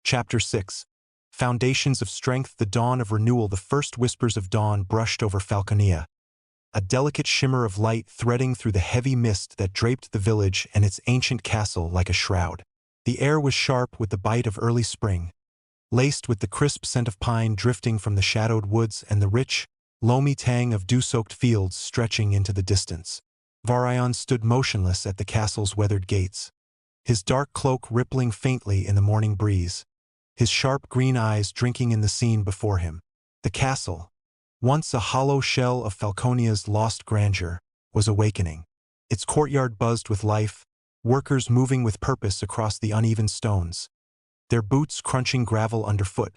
Chapter 6. Foundations of Strength. The dawn of renewal. The first whispers of dawn brushed over Falconia, a delicate shimmer of light threading through the heavy mist that draped the village and its ancient castle like a shroud. The air was sharp with the bite of early spring, laced with the crisp scent of pine drifting from the shadowed woods and the rich, loamy tang of dew-soaked fields stretching into the distance. Varion stood motionless at the castle's weathered gates, his dark cloak rippling faintly in the morning breeze, his sharp green eyes drinking in the scene before him. The castle, once a hollow shell of Falconia's lost grandeur, was awakening. Its courtyard buzzed with life, workers moving with purpose across the uneven stones, their boots crunching gravel underfoot,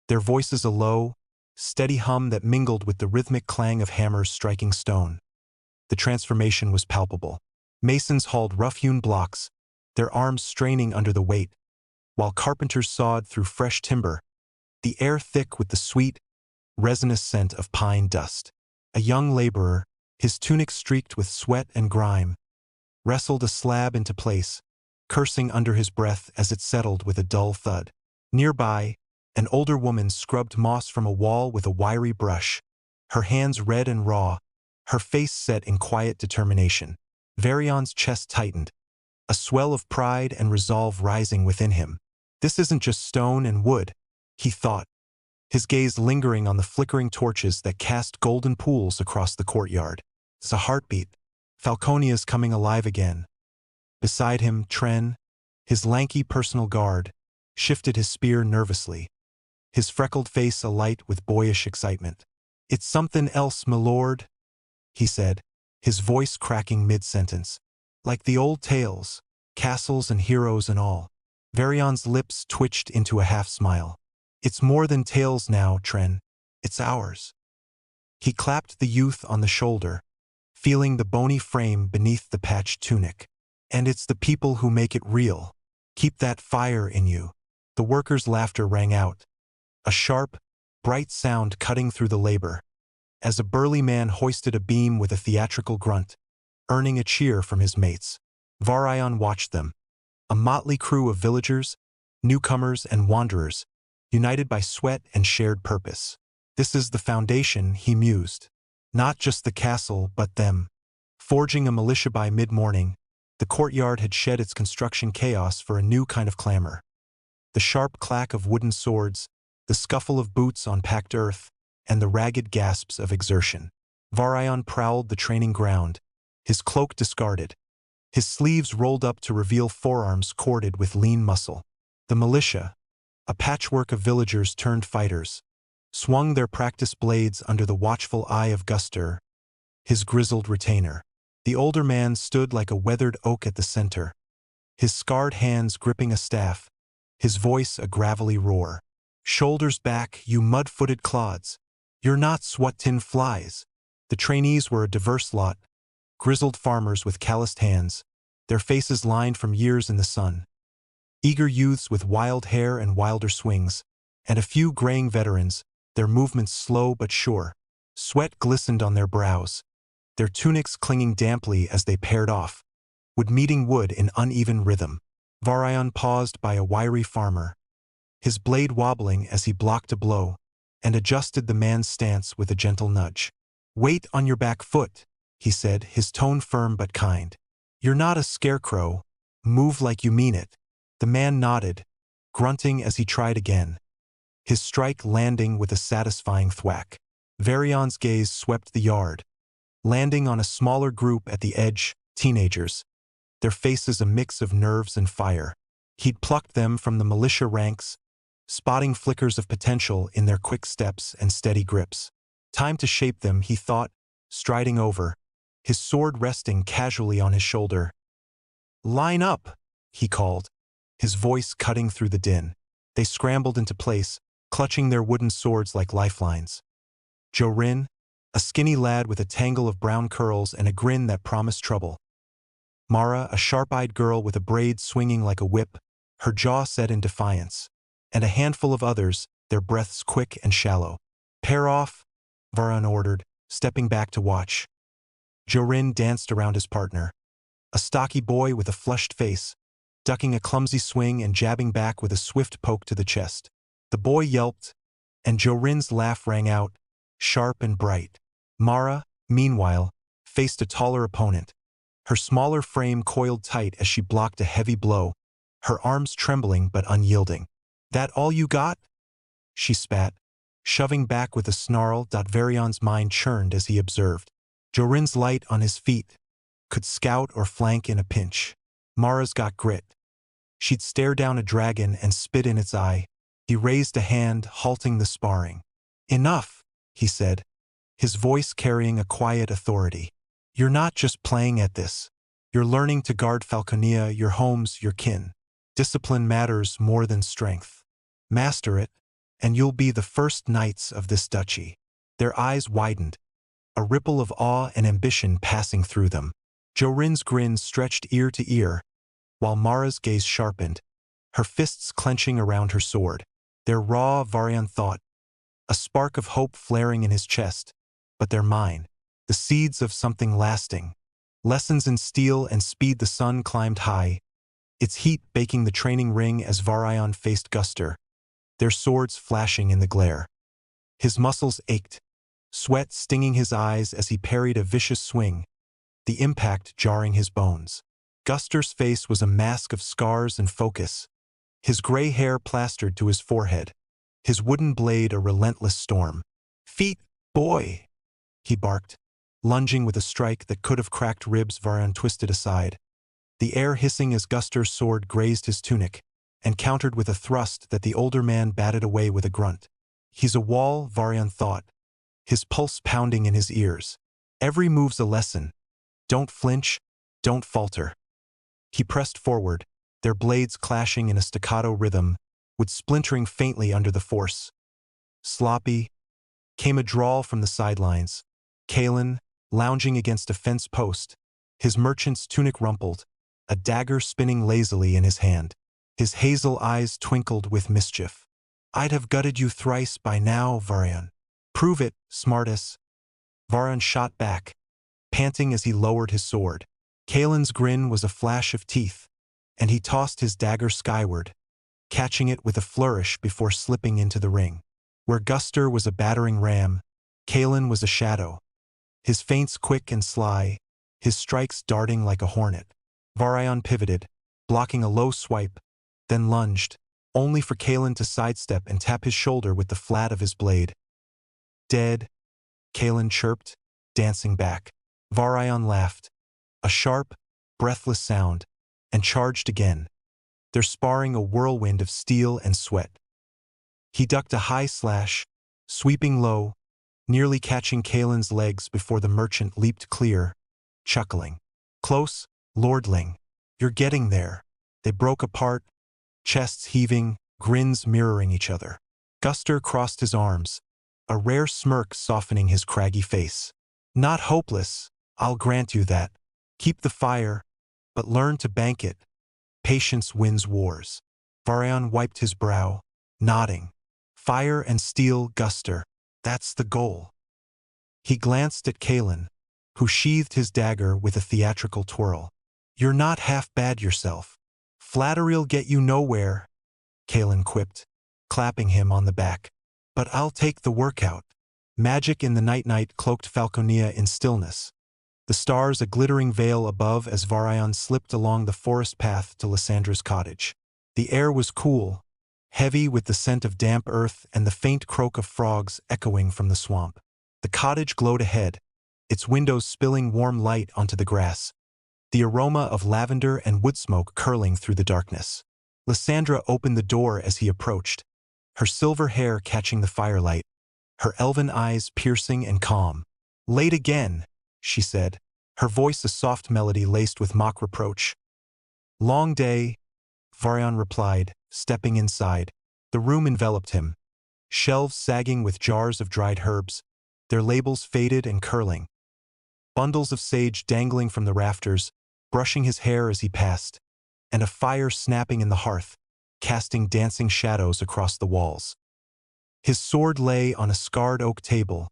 their voices a low, steady hum that mingled with the rhythmic clang of hammers striking stone. The transformation was palpable. Masons hauled rough-hewn blocks, their arms straining under the weight, while carpenters sawed through fresh timber, the air thick with the sweet, resinous scent of pine dust. A young laborer, his tunic streaked with sweat and grime, wrestled a slab into place, cursing under his breath as it settled with a dull thud. Nearby, an older woman scrubbed moss from a wall with a wiry brush, her hands red and raw, her face set in quiet determination. Varion's chest tightened, a swell of pride and resolve rising within him. This isn't just stone and wood, he thought, his gaze lingering on the flickering torches that cast golden pools across the courtyard. It's a heartbeat. Falconia's coming alive again. Beside him, Tren, his lanky personal guard, shifted his spear nervously, his freckled face alight with boyish excitement. "It's something else, milord," he said, his voice cracking mid-sentence. "Like the old tales, castles and heroes and all." Varion's lips twitched into a half-smile. "It's more than tales now, Tren. It's ours." He clapped the youth on the shoulder, feeling the bony frame beneath the patched tunic. "And it's the people who make it real. Keep that fire in you." The workers' laughter rang out, a sharp, bright sound cutting through the labor, as a burly man hoisted a beam with a theatrical grunt, earning a cheer from his mates. Varion watched them, a motley crew of villagers, newcomers and wanderers, united by sweat and shared purpose. This is the foundation, he mused. Not just the castle, but them. Forging a militia by mid-morning, the courtyard had shed its construction chaos for a new kind of clamor. The sharp clack of wooden swords, the scuffle of boots on packed earth, and the ragged gasps of exertion. Varion prowled the training ground, his cloak discarded, his sleeves rolled up to reveal forearms corded with lean muscle. The militia, a patchwork of villagers turned fighters, swung their practice blades under the watchful eye of Guster, his grizzled retainer. The older man stood like a weathered oak at the center, his scarred hands gripping a staff, his voice a gravelly roar. "Shoulders back, you mud-footed clods. You're not swat-tin flies." The trainees were a diverse lot, grizzled farmers with calloused hands, their faces lined from years in the sun, eager youths with wild hair and wilder swings, and a few graying veterans, their movements slow but sure. Sweat glistened on their brows, their tunics clinging damply as they paired off, wood-meeting wood in uneven rhythm. Varion paused by a wiry farmer, his blade wobbling as he blocked a blow, and adjusted the man's stance with a gentle nudge. "Weight on your back foot," he said, his tone firm but kind. "You're not a scarecrow. Move like you mean it." The man nodded, grunting as he tried again, his strike landing with a satisfying thwack. Varion's gaze swept the yard, landing on a smaller group at the edge, teenagers, their faces a mix of nerves and fire. He'd plucked them from the militia ranks, spotting flickers of potential in their quick steps and steady grips. Time to shape them, he thought, striding over, his sword resting casually on his shoulder. "Line up," he called, his voice cutting through the din. They scrambled into place, clutching their wooden swords like lifelines. Jorin, a skinny lad with a tangle of brown curls and a grin that promised trouble. Mara, a sharp-eyed girl with a braid swinging like a whip, her jaw set in defiance. And a handful of others, their breaths quick and shallow. "Pair off," Varion ordered, stepping back to watch. Jorin danced around his partner, a stocky boy with a flushed face, ducking a clumsy swing and jabbing back with a swift poke to the chest. The boy yelped, and Jorin's laugh rang out, sharp and bright. Mara, meanwhile, faced a taller opponent. Her smaller frame coiled tight as she blocked a heavy blow, her arms trembling but unyielding. "That all you got?" she spat, shoving back with a snarl. Varion's mind churned as he observed. Jorin's light on his feet, could scout or flank in a pinch. Mara's got grit. She'd stare down a dragon and spit in its eye. He raised a hand, halting the sparring. "Enough," he said, his voice carrying a quiet authority. "You're not just playing at this. You're learning to guard Falconia, your homes, your kin. Discipline matters more than strength. Master it, and you'll be the first knights of this duchy." Their eyes widened, a ripple of awe and ambition passing through them. Jorin's grin stretched ear to ear, while Mara's gaze sharpened, her fists clenching around her sword. They're raw, Varion thought, a spark of hope flaring in his chest. But they're mine, the seeds of something lasting. Lessons in steel and speed. The sun climbed high, its heat baking the training ring as Varion faced Guster, their swords flashing in the glare. His muscles ached, sweat stinging his eyes as he parried a vicious swing, the impact jarring his bones. Guster's face was a mask of scars and focus, his gray hair plastered to his forehead, his wooden blade a relentless storm. "Feet, boy!" he barked, lunging with a strike that could have cracked ribs. Varion twisted aside, the air hissing as Guster's sword grazed his tunic, and countered with a thrust that the older man batted away with a grunt. He's a wall, Varion thought, his pulse pounding in his ears. Every move's a lesson. Don't flinch, don't falter. He pressed forward, their blades clashing in a staccato rhythm, with splintering faintly under the force. Sloppy, came a drawl from the sidelines. Kalen, lounging against a fence post, his merchant's tunic rumpled, a dagger spinning lazily in his hand. His hazel eyes twinkled with mischief. "I'd have gutted you thrice by now, Varion." "Prove it, smartass." Varion shot back, panting as he lowered his sword. Kalen's grin was a flash of teeth, and he tossed his dagger skyward, catching it with a flourish before slipping into the ring. Where Guster was a battering ram, Kalen was a shadow, his feints quick and sly, his strikes darting like a hornet. Varion pivoted, blocking a low swipe, then lunged, only for Kalen to sidestep and tap his shoulder with the flat of his blade. "Dead," Kalen chirped, dancing back. Varion laughed, a sharp, breathless sound, and charged again, their sparring a whirlwind of steel and sweat. He ducked a high slash, sweeping low, nearly catching Kalen's legs before the merchant leaped clear, chuckling. "Close, lordling. You're getting there." They broke apart, chests heaving, grins mirroring each other. Guster crossed his arms, a rare smirk softening his craggy face. "Not hopeless, I'll grant you that. Keep the fire, but learn to bank it. Patience wins wars." Varion wiped his brow, nodding. "Fire and steel, Guster. That's the goal." He glanced at Kalen, who sheathed his dagger with a theatrical twirl. "You're not half bad yourself. Flattery'll get you nowhere," Kalen quipped, clapping him on the back. "But I'll take the workout." Magic in the night cloaked Falconia in stillness, the stars a glittering veil above as Varion slipped along the forest path to Lyssandra's cottage. The air was cool, heavy with the scent of damp earth and the faint croak of frogs echoing from the swamp. The cottage glowed ahead, its windows spilling warm light onto the grass, the aroma of lavender and wood smoke curling through the darkness. Lysandra opened the door as he approached, her silver hair catching the firelight, her elven eyes piercing and calm. "Late again," she said, her voice a soft melody laced with mock reproach. "Long day," Varion replied, stepping inside. The room enveloped him, shelves sagging with jars of dried herbs, their labels faded and curling. Bundles of sage dangling from the rafters, brushing his hair as he passed, and a fire snapping in the hearth, casting dancing shadows across the walls. His sword lay on a scarred oak table,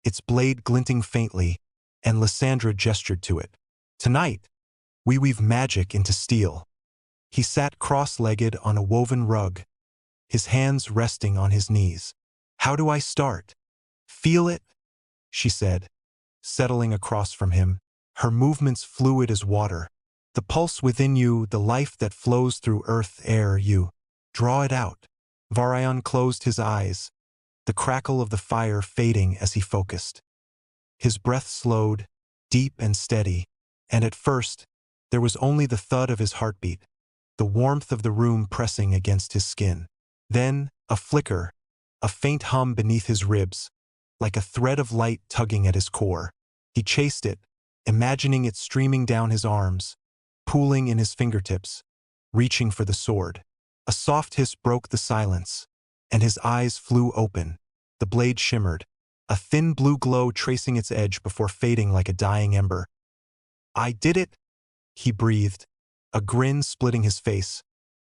its blade glinting faintly, and Lysandra gestured to it. "Tonight, we weave magic into steel." He sat cross-legged on a woven rug, his hands resting on his knees. "How do I start?" "Feel it," she said, settling across from him, her movements fluid as water. "The pulse within you, the life that flows through earth, air, you. Draw it out." Varion closed his eyes, the crackle of the fire fading as he focused. His breath slowed, deep and steady, and at first, there was only the thud of his heartbeat, the warmth of the room pressing against his skin. Then, a flicker, a faint hum beneath his ribs, like a thread of light tugging at his core. He chased it, imagining it streaming down his arms, pooling in his fingertips, reaching for the sword. A soft hiss broke the silence, and his eyes flew open. The blade shimmered, a thin blue glow tracing its edge before fading like a dying ember. "I did it," he breathed, a grin splitting his face.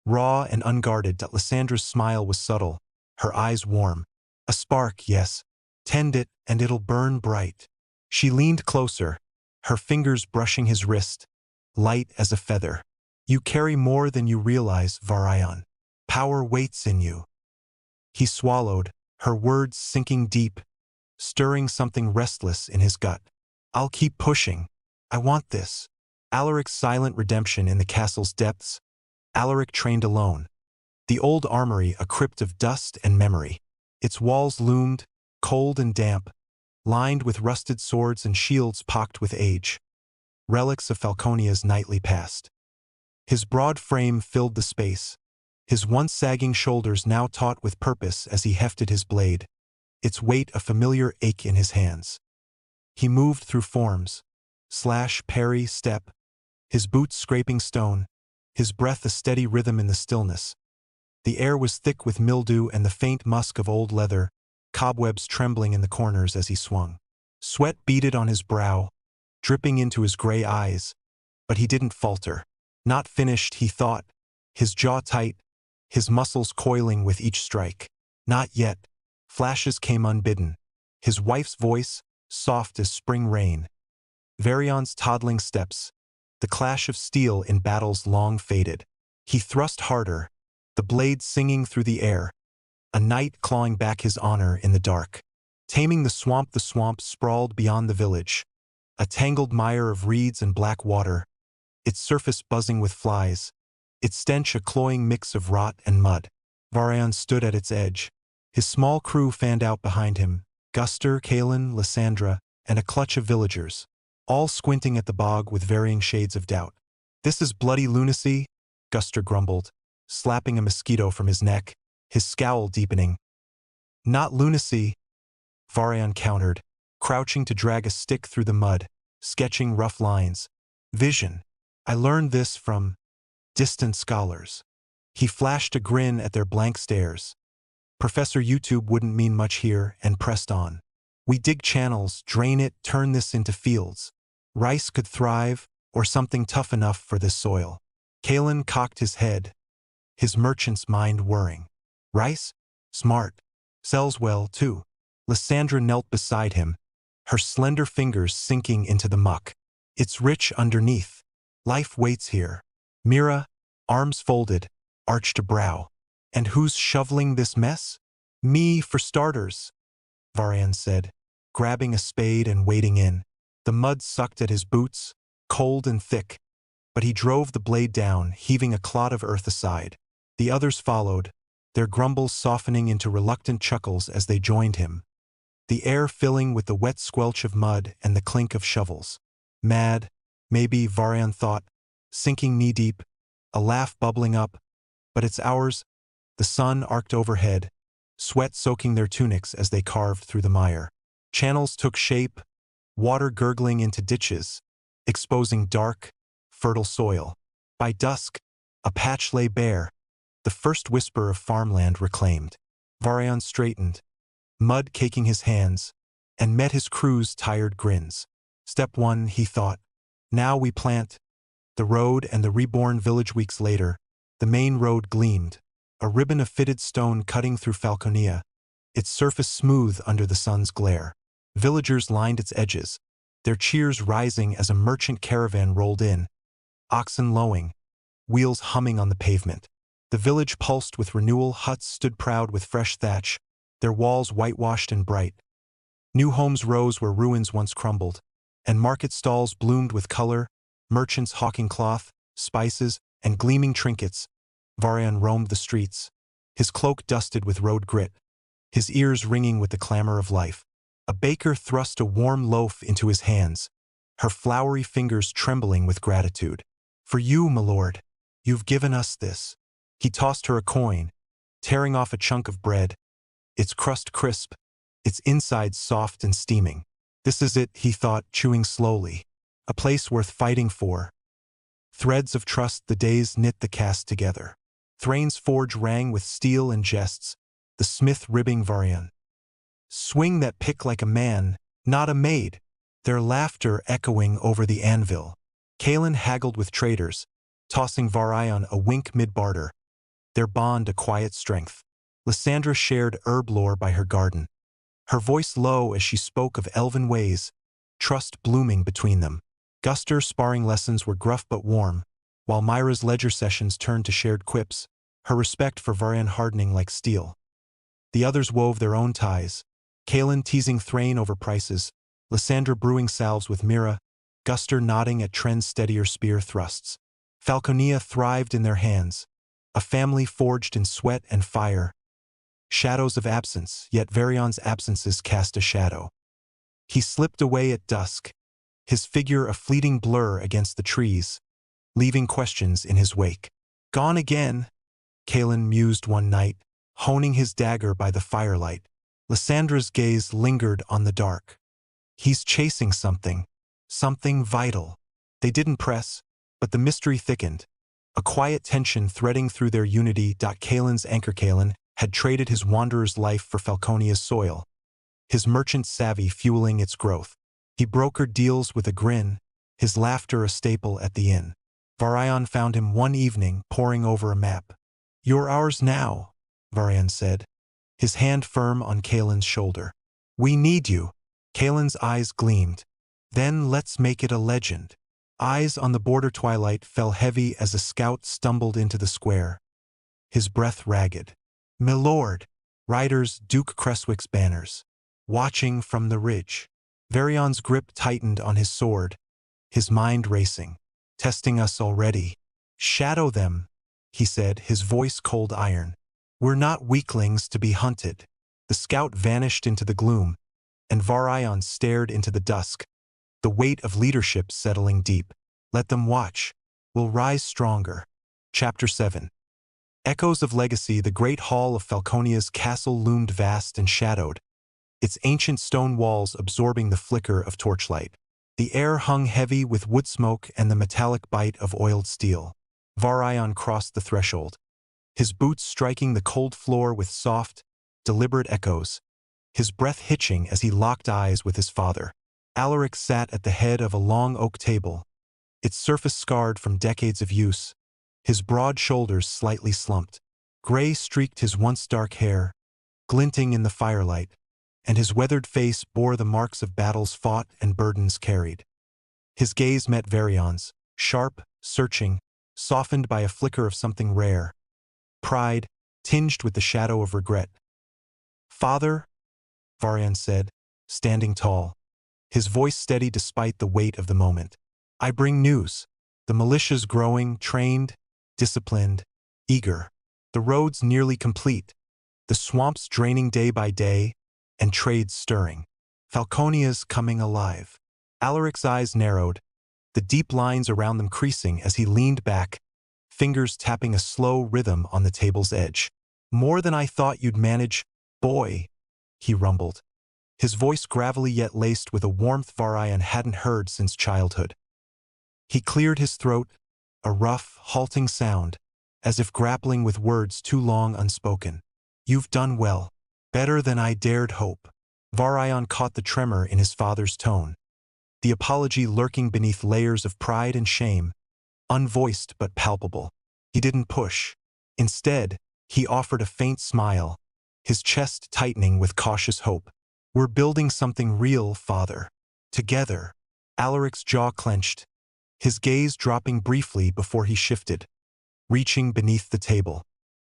Raw and unguarded, Lysandra's smile was subtle, her eyes warm. "A spark, yes. Tend it, and it'll burn bright." She leaned closer, her fingers brushing his wrist, light as a feather. "You carry more than you realize, Varion. Power waits in you." He swallowed, her words sinking deep, stirring something restless in his gut. "I'll keep pushing. I want this." Alaric's silent redemption in the castle's depths. Alaric trained alone. The old armory, a crypt of dust and memory. Its walls loomed, cold and damp, lined with rusted swords and shields pocked with age. Relics of Falconia's knightly past. His broad frame filled the space, his once sagging shoulders now taut with purpose as he hefted his blade, its weight a familiar ache in his hands. He moved through forms, slash, parry, step, his boots scraping stone, his breath a steady rhythm in the stillness. The air was thick with mildew and the faint musk of old leather, cobwebs trembling in the corners as he swung. Sweat beaded on his brow, dripping into his gray eyes, but he didn't falter. Not finished, he thought, his jaw tight, his muscles coiling with each strike. Not yet. Flashes came unbidden. His wife's voice, soft as spring rain. Varion's toddling steps, the clash of steel in battles long faded. He thrust harder, the blade singing through the air, a knight clawing back his honor in the dark. Taming the swamp sprawled beyond the village, a tangled mire of reeds and black water, its surface buzzing with flies, its stench a cloying mix of rot and mud. Varion stood at its edge. His small crew fanned out behind him, Guster, Kalin, Lysandra, and a clutch of villagers, all squinting at the bog with varying shades of doubt. "This is bloody lunacy," Guster grumbled, slapping a mosquito from his neck, his scowl deepening. "Not lunacy," Varion countered, crouching to drag a stick through the mud, sketching rough lines. "Vision. I learned this from distant scholars." He flashed a grin at their blank stares. Professor YouTube wouldn't mean much here, and pressed on. "We dig channels, drain it, turn this into fields. Rice could thrive, or something tough enough for this soil." Kalin cocked his head, his merchant's mind whirring. "Rice? Smart. Sells well, too." Lysandra knelt beside him, her slender fingers sinking into the muck. "It's rich underneath. Life waits here." Mira, arms folded, arched a brow. "And who's shoveling this mess?" "Me, for starters," Varion said, grabbing a spade and wading in. The mud sucked at his boots, cold and thick, but he drove the blade down, heaving a clod of earth aside. The others followed, their grumbles softening into reluctant chuckles as they joined him, the air filling with the wet squelch of mud and the clink of shovels. Mad, maybe, Varion thought, sinking knee-deep, a laugh bubbling up, but it's ours. The sun arced overhead, sweat soaking their tunics as they carved through the mire. Channels took shape, water gurgling into ditches, exposing dark, fertile soil. By dusk, a patch lay bare, the first whisper of farmland reclaimed. Varion straightened, mud caking his hands, and met his crew's tired grins. "Step one," he thought. "Now we plant." The road and the reborn village. Weeks later, the main road gleamed, a ribbon of fitted stone cutting through Falconia, its surface smooth under the sun's glare. Villagers lined its edges, their cheers rising as a merchant caravan rolled in, oxen lowing, wheels humming on the pavement. The village pulsed with renewal, huts stood proud with fresh thatch, their walls whitewashed and bright. New homes rose where ruins once crumbled, and market stalls bloomed with color, merchants hawking cloth, spices, and gleaming trinkets. Varion roamed the streets, his cloak dusted with road grit, his ears ringing with the clamor of life. A baker thrust a warm loaf into his hands, her floury fingers trembling with gratitude. "For you, my lord, you've given us this." He tossed her a coin, tearing off a chunk of bread, its crust crisp, its insides soft and steaming. "This is it," he thought, chewing slowly. "A place worth fighting for." Threads of trust the days knit the cast together. Thrain's forge rang with steel and jests, the smith ribbing Varion. "Swing that pick like a man, not a maid," their laughter echoing over the anvil. Kalen haggled with traders, tossing Varion a wink mid-barter, their bond a quiet strength. Lysandra shared herb lore by her garden, her voice low as she spoke of elven ways, trust blooming between them. Guster's sparring lessons were gruff but warm, while Myra's ledger sessions turned to shared quips, her respect for Varion hardening like steel. The others wove their own ties, Kalen teasing Thrain over prices, Lysandra brewing salves with Mira, Guster nodding at Tren's steadier spear thrusts. Falconia thrived in their hands, a family forged in sweat and fire. Shadows of absence, yet Varion's absences cast a shadow. He slipped away at dusk, his figure a fleeting blur against the trees, leaving questions in his wake. "Gone again," Kalen mused one night, honing his dagger by the firelight. Lysandra's gaze lingered on the dark. "He's chasing something, something vital." They didn't press, but the mystery thickened, a quiet tension threading through their unity. Kalen's anchor Kalen had traded his wanderer's life for Falconia's soil, his merchant savvy fueling its growth. He brokered deals with a grin, his laughter a staple at the inn. Varion found him one evening poring over a map. "You're ours now," Varion said, his hand firm on Kalen's shoulder. "We need you." Kalen's eyes gleamed. "Then let's make it a legend." Eyes on the border twilight fell heavy as a scout stumbled into the square, his breath ragged. "My lord," riders Duke Creswick's banners, watching from the ridge. Varion's grip tightened on his sword, his mind racing. "Testing us already." "Shadow them," he said, his voice cold iron. "We're not weaklings to be hunted." The scout vanished into the gloom, and Varion stared into the dusk, the weight of leadership settling deep. "Let them watch. We'll rise stronger." Chapter 7. Echoes of legacy. The great hall of Falconia's castle loomed vast and shadowed, its ancient stone walls absorbing the flicker of torchlight. The air hung heavy with wood smoke and the metallic bite of oiled steel. Varion crossed the threshold, his boots striking the cold floor with soft, deliberate echoes, his breath hitching as he locked eyes with his father. Alaric sat at the head of a long oak table, its surface scarred from decades of use, his broad shoulders slightly slumped. Gray streaked his once dark hair, glinting in the firelight, and his weathered face bore the marks of battles fought and burdens carried. His gaze met Varion's, sharp, searching, softened by a flicker of something rare. Pride, tinged with the shadow of regret. "Father," Varion said, standing tall, his voice steady despite the weight of the moment. "I bring news. The militia's growing, trained, disciplined, eager. The roads nearly complete, the swamps draining day by day, and trades stirring. Falconia's coming alive." Alaric's eyes narrowed, the deep lines around them creasing as he leaned back, fingers tapping a slow rhythm on the table's edge. "More than I thought you'd manage, boy," he rumbled, his voice gravelly yet laced with a warmth Varion hadn't heard since childhood. He cleared his throat, a rough, halting sound, as if grappling with words too long unspoken. "You've done well. Better than I dared hope." Varion caught the tremor in his father's tone, the apology lurking beneath layers of pride and shame, unvoiced but palpable. He didn't push. Instead, he offered a faint smile, his chest tightening with cautious hope. "We're building something real, father. Together." Alaric's jaw clenched, his gaze dropping briefly before he shifted. reaching beneath the table.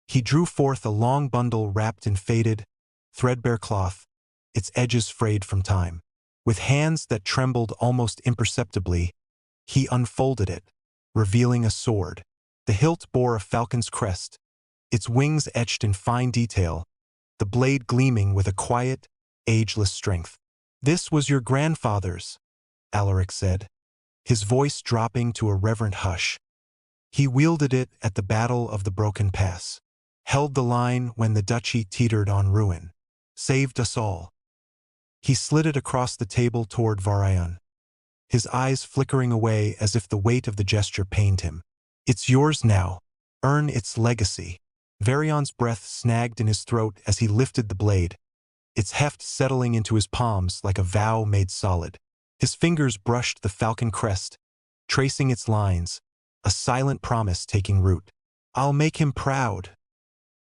He drew forth a long bundle wrapped in faded, threadbare cloth, its edges frayed from time. With hands that trembled almost imperceptibly, he unfolded it, revealing a sword. The hilt bore a falcon's crest, its wings etched in fine detail, the blade gleaming with a quiet, ageless strength. "This was your grandfather's," Alaric said, his voice dropping to a reverent hush. "He wielded it at the Battle of the Broken Pass, held the line when the duchy teetered on ruin, saved us all." He slid it across the table toward Varion, his eyes flickering away as if the weight of the gesture pained him. "It's yours now. Earn its legacy." Varion's breath snagged in his throat as he lifted the blade, its heft settling into his palms like a vow made solid. His fingers brushed the falcon crest, tracing its lines, a silent promise taking root. "I'll make him proud,"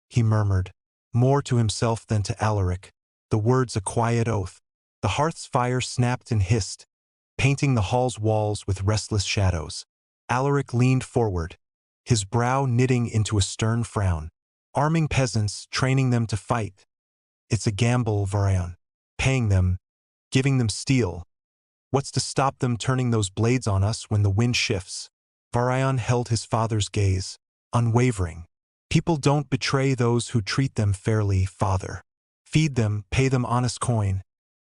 he murmured, more to himself than to Alaric, the words a quiet oath. The hearth's fire snapped and hissed, painting the hall's walls with restless shadows. Alaric leaned forward, his brow knitting into a stern frown. "Arming peasants, training them to fight. It's a gamble, Varion. Paying them, giving them steel. What's to stop them turning those blades on us when the wind shifts?" Varion held his father's gaze, unwavering. "People don't betray those who treat them fairly, father. Feed them, pay them honest coin.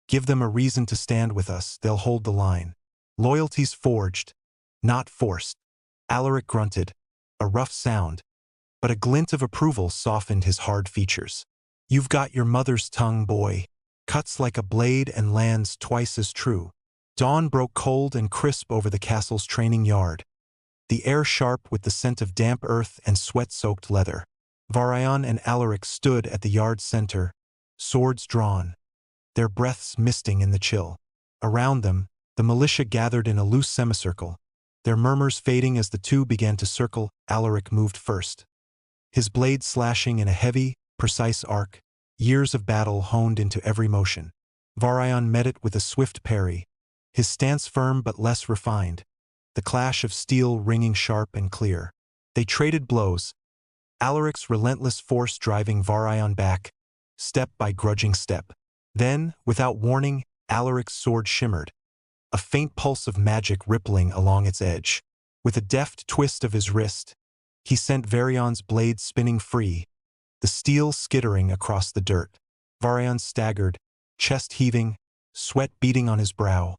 Give them a reason to stand with us, they'll hold the line. Loyalty's forged, not forced." Alaric grunted, a rough sound, but a glint of approval softened his hard features. "You've got your mother's tongue, boy. Cuts like a blade and lands twice as true." Dawn broke cold and crisp over the castle's training yard, the air sharp with the scent of damp earth and sweat-soaked leather. Varion and Alaric stood at the yard's center, swords drawn, their breaths misting in the chill. Around them, the militia gathered in a loose semicircle, their murmurs fading as the two began to circle. Alaric moved first, his blade slashing in a heavy, precise arc, years of battle honed into every motion. Varion met it with a swift parry, his stance firm but less refined, the clash of steel ringing sharp and clear. They traded blows, Alaric's relentless force driving Varion back, step by grudging step. Then, without warning, Alaric's sword shimmered, a faint pulse of magic rippling along its edge. With a deft twist of his wrist, he sent Varion's blade spinning free, the steel skittering across the dirt. Varion staggered, chest heaving, sweat beading on his brow.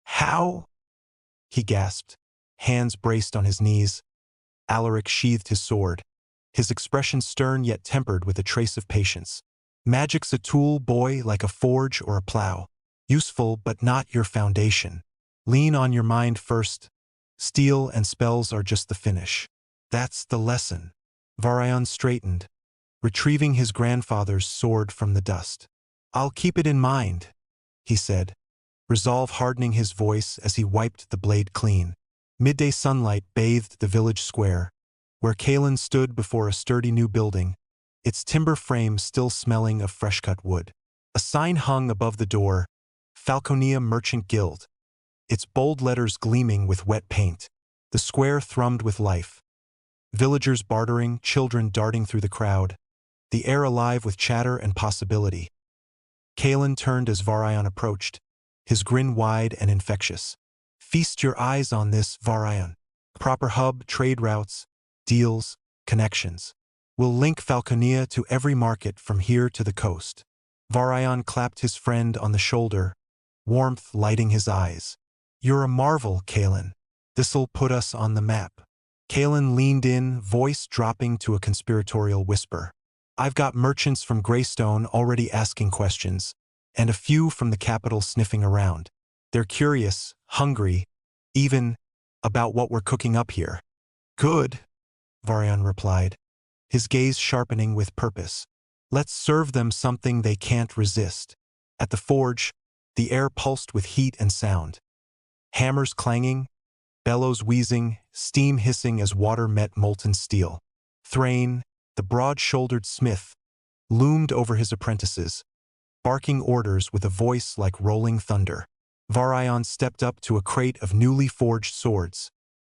"How?" he gasped, hands braced on his knees. Alaric sheathed his sword, his expression stern yet tempered with a trace of patience. "Magic's a tool, boy, like a forge or a plow. Useful but not your foundation. Lean on your mind first. Steel and spells are just the finish. That's the lesson." Varion straightened, retrieving his grandfather's sword from the dust. "I'll keep it in mind," he said, resolve hardening his voice as he wiped the blade clean. Midday sunlight bathed the village square, where Kalen stood before a sturdy new building, its timber frame still smelling of fresh-cut wood. A sign hung above the door, Falconia Merchant Guild, its bold letters gleaming with wet paint. The square thrummed with life, villagers bartering, children darting through the crowd, the air alive with chatter and possibility. Kalen turned as Varion approached, his grin wide and infectious. "Feast your eyes on this, Varion. Proper hub, trade routes, deals, connections. We'll link Falconia to every market from here to the coast." Varion clapped his friend on the shoulder, warmth lighting his eyes. "You're a marvel, Kalen. This'll put us on the map." Kalen leaned in, voice dropping to a conspiratorial whisper. "I've got merchants from Greystone already asking questions, and a few from the capital sniffing around. They're curious, hungry, even about what we're cooking up here." "Good," Varion replied, his gaze sharpening with purpose. "Let's serve them something they can't resist." At the forge, the air pulsed with heat and sound. Hammers clanging, bellows wheezing, steam hissing as water met molten steel. Thrain, the broad-shouldered smith, loomed over his apprentices, barking orders with a voice like rolling thunder. Varion stepped up to a crate of newly forged swords,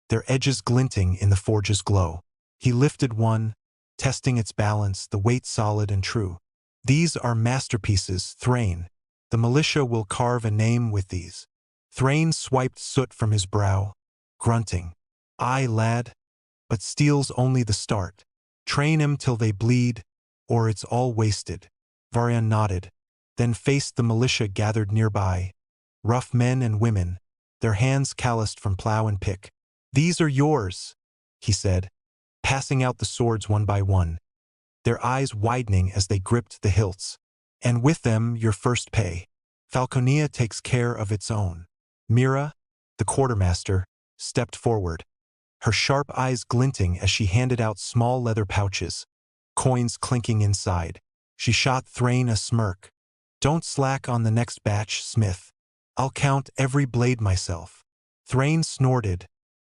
their edges glinting in the forge's glow. He lifted one, testing its balance, the weight solid and true. These are masterpieces, Thrain. The militia will carve a name with these. Thrain swiped soot from his brow, grunting. Aye, lad, but steel's only the start. Train 'em till they bleed, or it's all wasted. Varion nodded, then faced the militia gathered nearby. Rough men and women, their hands calloused from plow and pick. These are yours, he said, passing out the swords one by one, their eyes widening as they gripped the hilts. And with them your first pay. Falconia takes care of its own. Mira, the quartermaster, stepped forward, her sharp eyes glinting as she handed out small leather pouches, coins clinking inside. She shot Thrain a smirk. Don't slack on the next batch, Smith. I'll count every blade myself. Thrain snorted,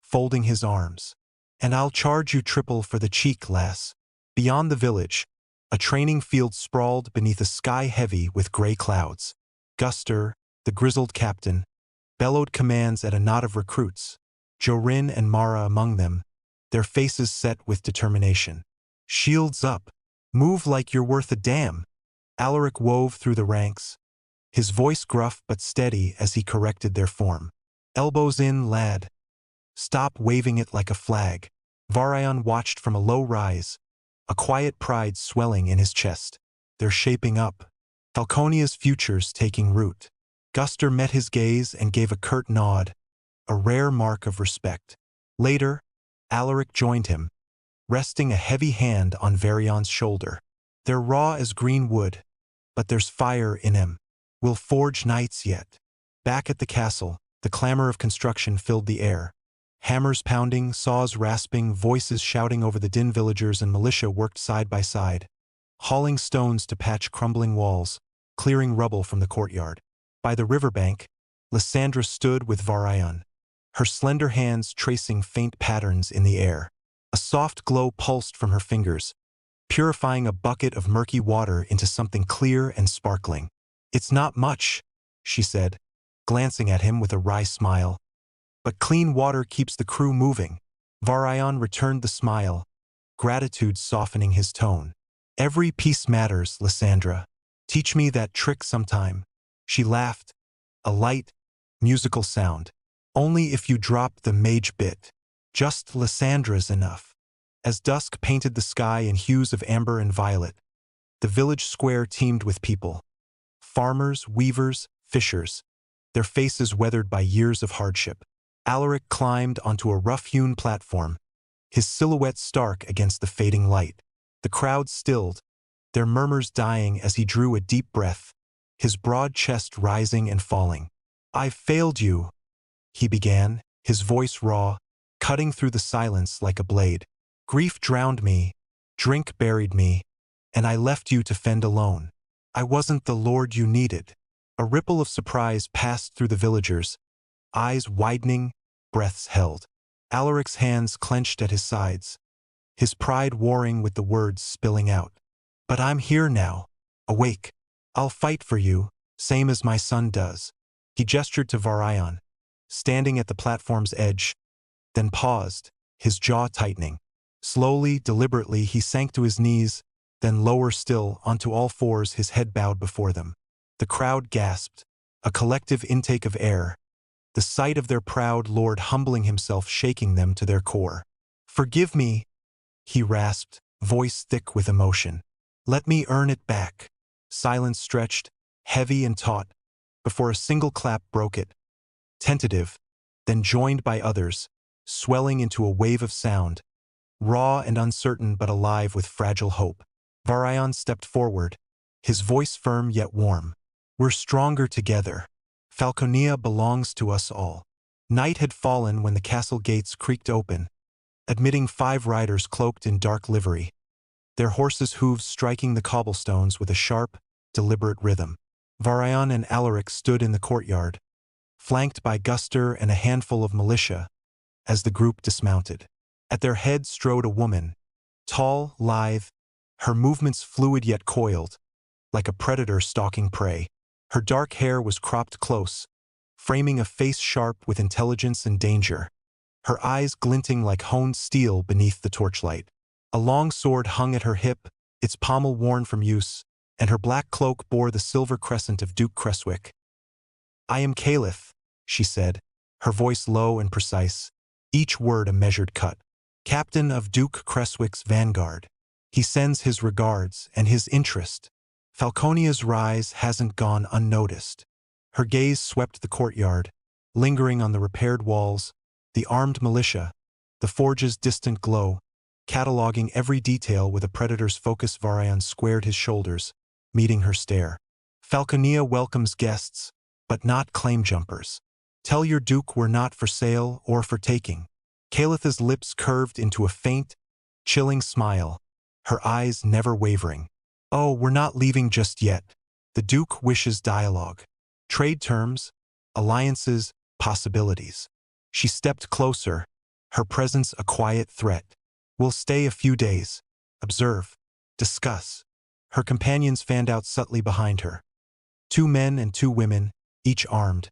folding his arms. And I'll charge you triple for the cheek, lass. Beyond the village, a training field sprawled beneath a sky heavy with gray clouds. Guster, the grizzled captain, bellowed commands at a knot of recruits, Jorin and Mara among them, their faces set with determination. Shields up. Move like you're worth a damn. Alaric wove through the ranks, his voice gruff but steady as he corrected their form. Elbows in, lad. Stop waving it like a flag. Varion watched from a low rise, a quiet pride swelling in his chest. They're shaping up. Falconia's future's taking root. Guster met his gaze and gave a curt nod, a rare mark of respect. Later, Alaric joined him, resting a heavy hand on Varion's shoulder. They're raw as green wood, but there's fire in him. We'll forge knights yet. Back at the castle, the clamor of construction filled the air. Hammers pounding, saws rasping, voices shouting over the din. Villagers and militia worked side by side, hauling stones to patch crumbling walls, clearing rubble from the courtyard. By the riverbank, Lysandra stood with Varion, her slender hands tracing faint patterns in the air. A soft glow pulsed from her fingers, purifying a bucket of murky water into something clear and sparkling. It's not much, she said, glancing at him with a wry smile. But clean water keeps the crew moving. Varion returned the smile, gratitude softening his tone. Every piece matters, Lysandra. Teach me that trick sometime. She laughed, a light, musical sound. Only if you drop the mage bit. Just Lysandra's enough. As dusk painted the sky in hues of amber and violet, the village square teemed with people. Farmers, weavers, fishers, their faces weathered by years of hardship. Alaric climbed onto a rough-hewn platform, his silhouette stark against the fading light. The crowd stilled, their murmurs dying as he drew a deep breath, his broad chest rising and falling. I've failed you, he began, his voice raw, cutting through the silence like a blade. Grief drowned me, drink buried me, and I left you to fend alone. I wasn't the lord you needed. A ripple of surprise passed through the villagers, eyes widening, breaths held. Alaric's hands clenched at his sides, his pride warring with the words spilling out. But I'm here now, awake. I'll fight for you, same as my son does. He gestured to Varion, standing at the platform's edge, then paused, his jaw tightening. Slowly, deliberately, he sank to his knees, then lower still, onto all fours, his head bowed before them. The crowd gasped, a collective intake of air, the sight of their proud lord humbling himself shaking them to their core. Forgive me, he rasped, voice thick with emotion. Let me earn it back. Silence stretched, heavy and taut, before a single clap broke it. Tentative, then joined by others, swelling into a wave of sound, raw and uncertain but alive with fragile hope. Varion stepped forward, his voice firm yet warm. We're stronger together. Falconia belongs to us all. Night had fallen when the castle gates creaked open, admitting 5 riders cloaked in dark livery, their horses' hooves striking the cobblestones with a sharp, deliberate rhythm. Varion and Alaric stood in the courtyard, flanked by Guster and a handful of militia, as the group dismounted. At their head strode a woman, tall, lithe, her movements fluid yet coiled, like a predator stalking prey. Her dark hair was cropped close, framing a face sharp with intelligence and danger, her eyes glinting like honed steel beneath the torchlight. A long sword hung at her hip, its pommel worn from use, and her black cloak bore the silver crescent of Duke Creswick. "I am Caliph," she said, her voice low and precise, each word a measured cut. "Captain of Duke Creswick's vanguard. He sends his regards and his interest. Falconia's rise hasn't gone unnoticed." Her gaze swept the courtyard, lingering on the repaired walls, the armed militia, the forge's distant glow, cataloging every detail with a predator's focus. Varion squared his shoulders, meeting her stare. "Falconia welcomes guests, but not claim jumpers. Tell your duke we're not for sale or for taking." Calipha's lips curved into a faint, chilling smile, her eyes never wavering. "Oh, we're not leaving just yet. The duke wishes dialogue. Trade terms, alliances, possibilities." She stepped closer, her presence a quiet threat. "We'll stay a few days. Observe. Discuss." Her companions fanned out subtly behind her. 2 men and 2 women, each armed.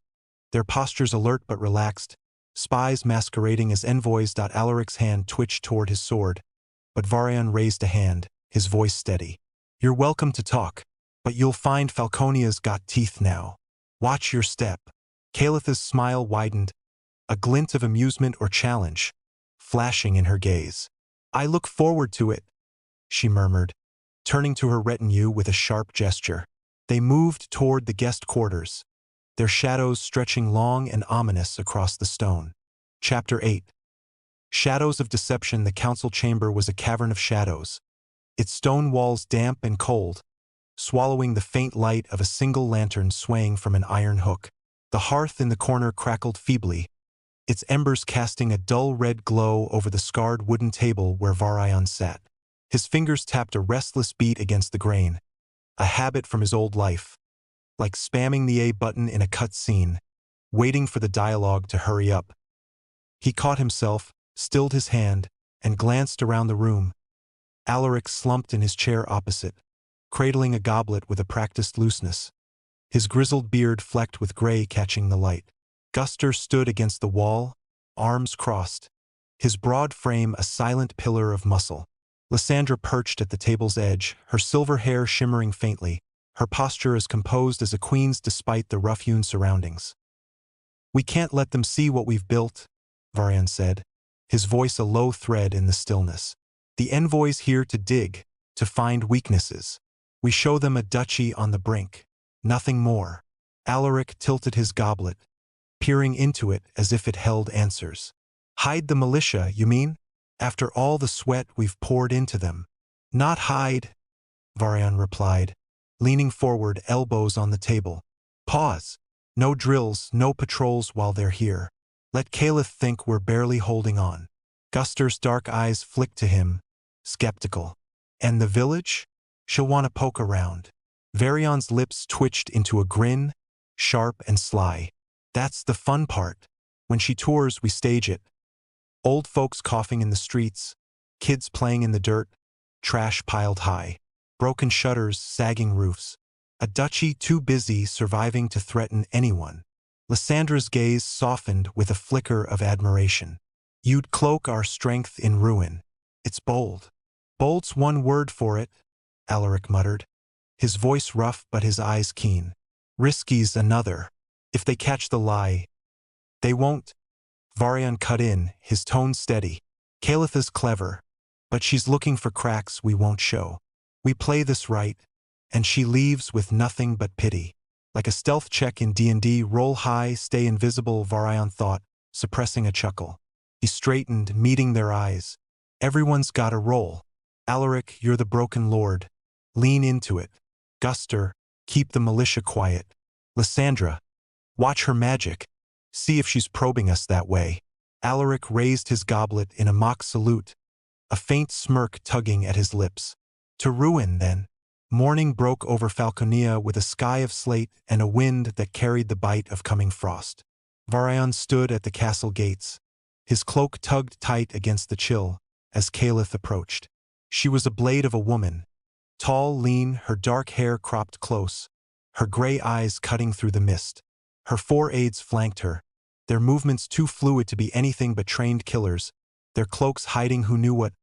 Their postures alert but relaxed, spies masquerading as envoys. Alaric's hand twitched toward his sword, but Varion raised a hand, his voice steady. "You're welcome to talk, but you'll find Falconia's got teeth now. Watch your step." Calipha's smile widened, a glint of amusement or challenge, flashing in her gaze. "I look forward to it," she murmured, turning to her retinue with a sharp gesture. They moved toward the guest quarters, their shadows stretching long and ominous across the stone. Chapter 8. Shadows of Deception. The council chamber was a cavern of shadows, its stone walls damp and cold, swallowing the faint light of a single lantern swaying from an iron hook. The hearth in the corner crackled feebly, its embers casting a dull red glow over the scarred wooden table where Varion sat. His fingers tapped a restless beat against the grain, a habit from his old life, like spamming the A button in a cut scene, waiting for the dialogue to hurry up. He caught himself, stilled his hand, and glanced around the room. Alaric slumped in his chair opposite, cradling a goblet with a practiced looseness, his grizzled beard flecked with gray catching the light. Guster stood against the wall, arms crossed, his broad frame a silent pillar of muscle. Lysandra perched at the table's edge, her silver hair shimmering faintly, her posture as composed as a queen's despite the rough-hewn surroundings. "We can't let them see what we've built," Varion said, his voice a low thread in the stillness. "The envoy's here to dig, to find weaknesses. We show them a duchy on the brink. Nothing more." Alaric tilted his goblet, peering into it as if it held answers. "Hide the militia, you mean? After all the sweat we've poured into them." "Not hide," Varion replied, leaning forward, elbows on the table. "Pause. No drills, no patrols while they're here. Let Caliph think we're barely holding on." Guster's dark eyes flicked to him, skeptical. "And the village? She'll want to poke around." Varion's lips twitched into a grin, sharp and sly. "That's the fun part. When she tours, we stage it. Old folks coughing in the streets, kids playing in the dirt, trash piled high, broken shutters, sagging roofs. A duchy too busy surviving to threaten anyone." Lysandra's gaze softened with a flicker of admiration. "You'd cloak our strength in ruin. It's bold." "Bold's one word for it," Alaric muttered, his voice rough but his eyes keen. "Risky's another. If they catch the lie." "They won't," Varion cut in, his tone steady. "Calipha's clever, but she's looking for cracks we won't show. We play this right, and she leaves with nothing but pity. Like a stealth check in D&D, roll high, stay invisible," Varion thought, suppressing a chuckle. He straightened, meeting their eyes. "Everyone's got a role. Alaric, you're the broken lord. Lean into it. Guster, keep the militia quiet. Lysandra, watch her magic. See if she's probing us that way." Alaric raised his goblet in a mock salute, a faint smirk tugging at his lips. "To ruin, then." Morning broke over Falconia with a sky of slate and a wind that carried the bite of coming frost. Varion stood at the castle gates, his cloak tugged tight against the chill, as Caliph approached. She was a blade of a woman, tall, lean, her dark hair cropped close, her gray eyes cutting through the mist. Her 4 aides flanked her, their movements too fluid to be anything but trained killers, their cloaks hiding who knew what.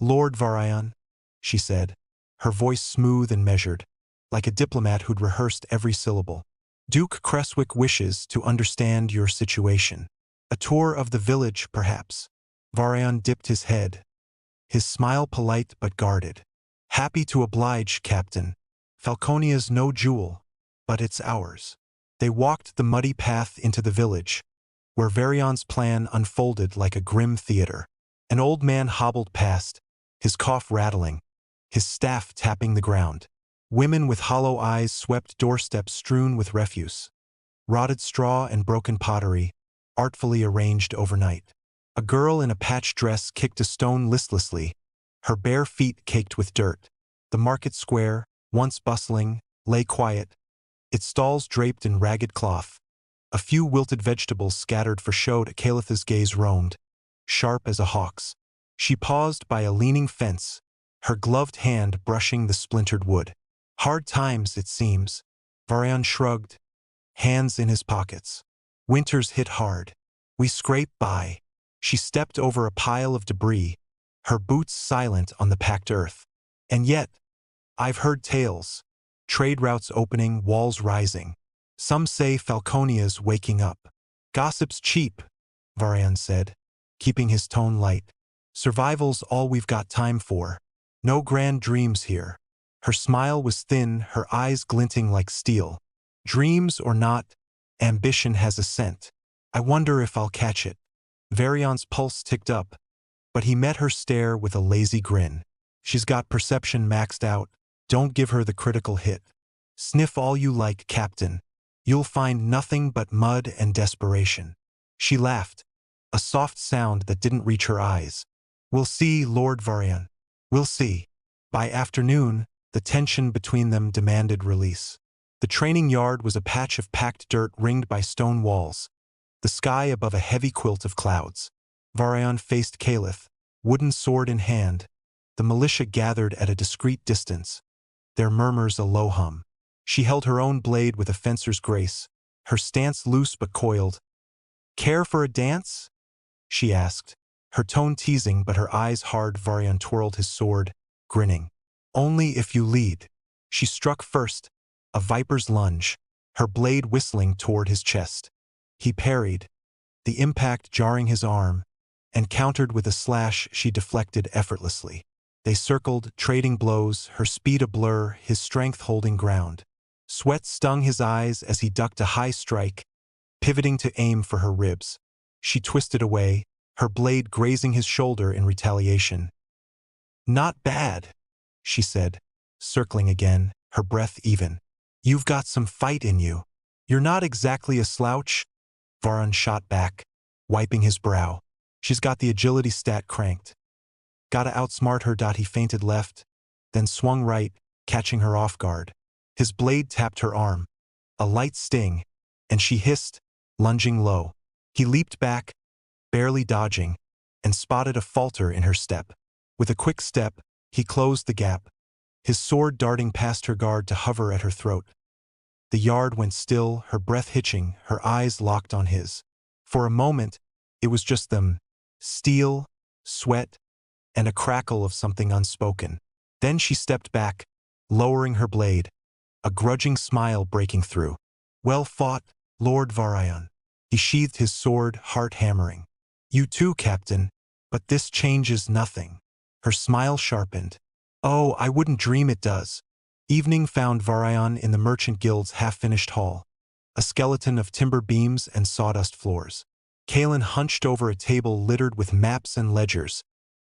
Lord Varion, she said, her voice smooth and measured, like a diplomat who'd rehearsed every syllable. Duke Creswick wishes to understand your situation. A tour of the village, perhaps. Varion dipped his head, his smile polite but guarded. Happy to oblige, Captain. Falconia's no jewel, but it's ours. They walked the muddy path into the village, where Varion's plan unfolded like a grim theater. An old man hobbled past, his cough rattling, his staff tapping the ground. Women with hollow eyes swept doorsteps strewn with refuse, rotted straw and broken pottery, artfully arranged overnight. A girl in a patched dress kicked a stone listlessly, her bare feet caked with dirt. The market square, once bustling, lay quiet, its stalls draped in ragged cloth. A few wilted vegetables scattered for show. Calitha's gaze roamed, sharp as a hawk's. She paused by a leaning fence, her gloved hand brushing the splintered wood. Hard times, it seems. Varion shrugged, hands in his pockets. Winters hit hard. We scrape by. She stepped over a pile of debris, her boots silent on the packed earth. And yet, I've heard tales. Trade routes opening, walls rising. Some say Falconia's waking up. Gossip's cheap, Varion said, keeping his tone light. Survival's all we've got time for. No grand dreams here. Her smile was thin, her eyes glinting like steel. Dreams or not, ambition has a scent. I wonder if I'll catch it. Varion's pulse ticked up, but he met her stare with a lazy grin. She's got perception maxed out. Don't give her the critical hit. Sniff all you like, Captain. You'll find nothing but mud and desperation. She laughed, a soft sound that didn't reach her eyes. We'll see, Lord Varion. We'll see. By afternoon, the tension between them demanded release. The training yard was a patch of packed dirt ringed by stone walls, the sky above a heavy quilt of clouds. Varion faced Calith, wooden sword in hand. The militia gathered at a discreet distance, their murmurs a low hum. She held her own blade with a fencer's grace, her stance loose but coiled. Care for a dance? She asked, her tone teasing but her eyes hard. Varion twirled his sword, grinning. Only if you lead. She struck first, a viper's lunge, her blade whistling toward his chest. He parried, the impact jarring his arm, and countered with a slash she deflected effortlessly. They circled, trading blows, her speed a blur, his strength holding ground. Sweat stung his eyes as he ducked a high strike, pivoting to aim for her ribs. She twisted away, her blade grazing his shoulder in retaliation. Not bad, she said, circling again, her breath even. You've got some fight in you. You're not exactly a slouch, Varion shot back, wiping his brow. She's got the agility stat cranked. Gotta outsmart her. He feinted left, then swung right, catching her off guard. His blade tapped her arm, a light sting, and she hissed, lunging low. He leaped back, barely dodging, and spotted a falter in her step. With a quick step, he closed the gap, his sword darting past her guard to hover at her throat. The yard went still, her breath hitching, her eyes locked on his. For a moment, it was just them, steel, sweat, and a crackle of something unspoken. Then she stepped back, lowering her blade, a grudging smile breaking through. Well fought, Lord Varion. He sheathed his sword, heart hammering. You too, Captain, but this changes nothing. Her smile sharpened. Oh, I wouldn't dream it does. Evening found Varion in the Merchant Guild's half-finished hall, a skeleton of timber beams and sawdust floors. Kalen hunched over a table littered with maps and ledgers,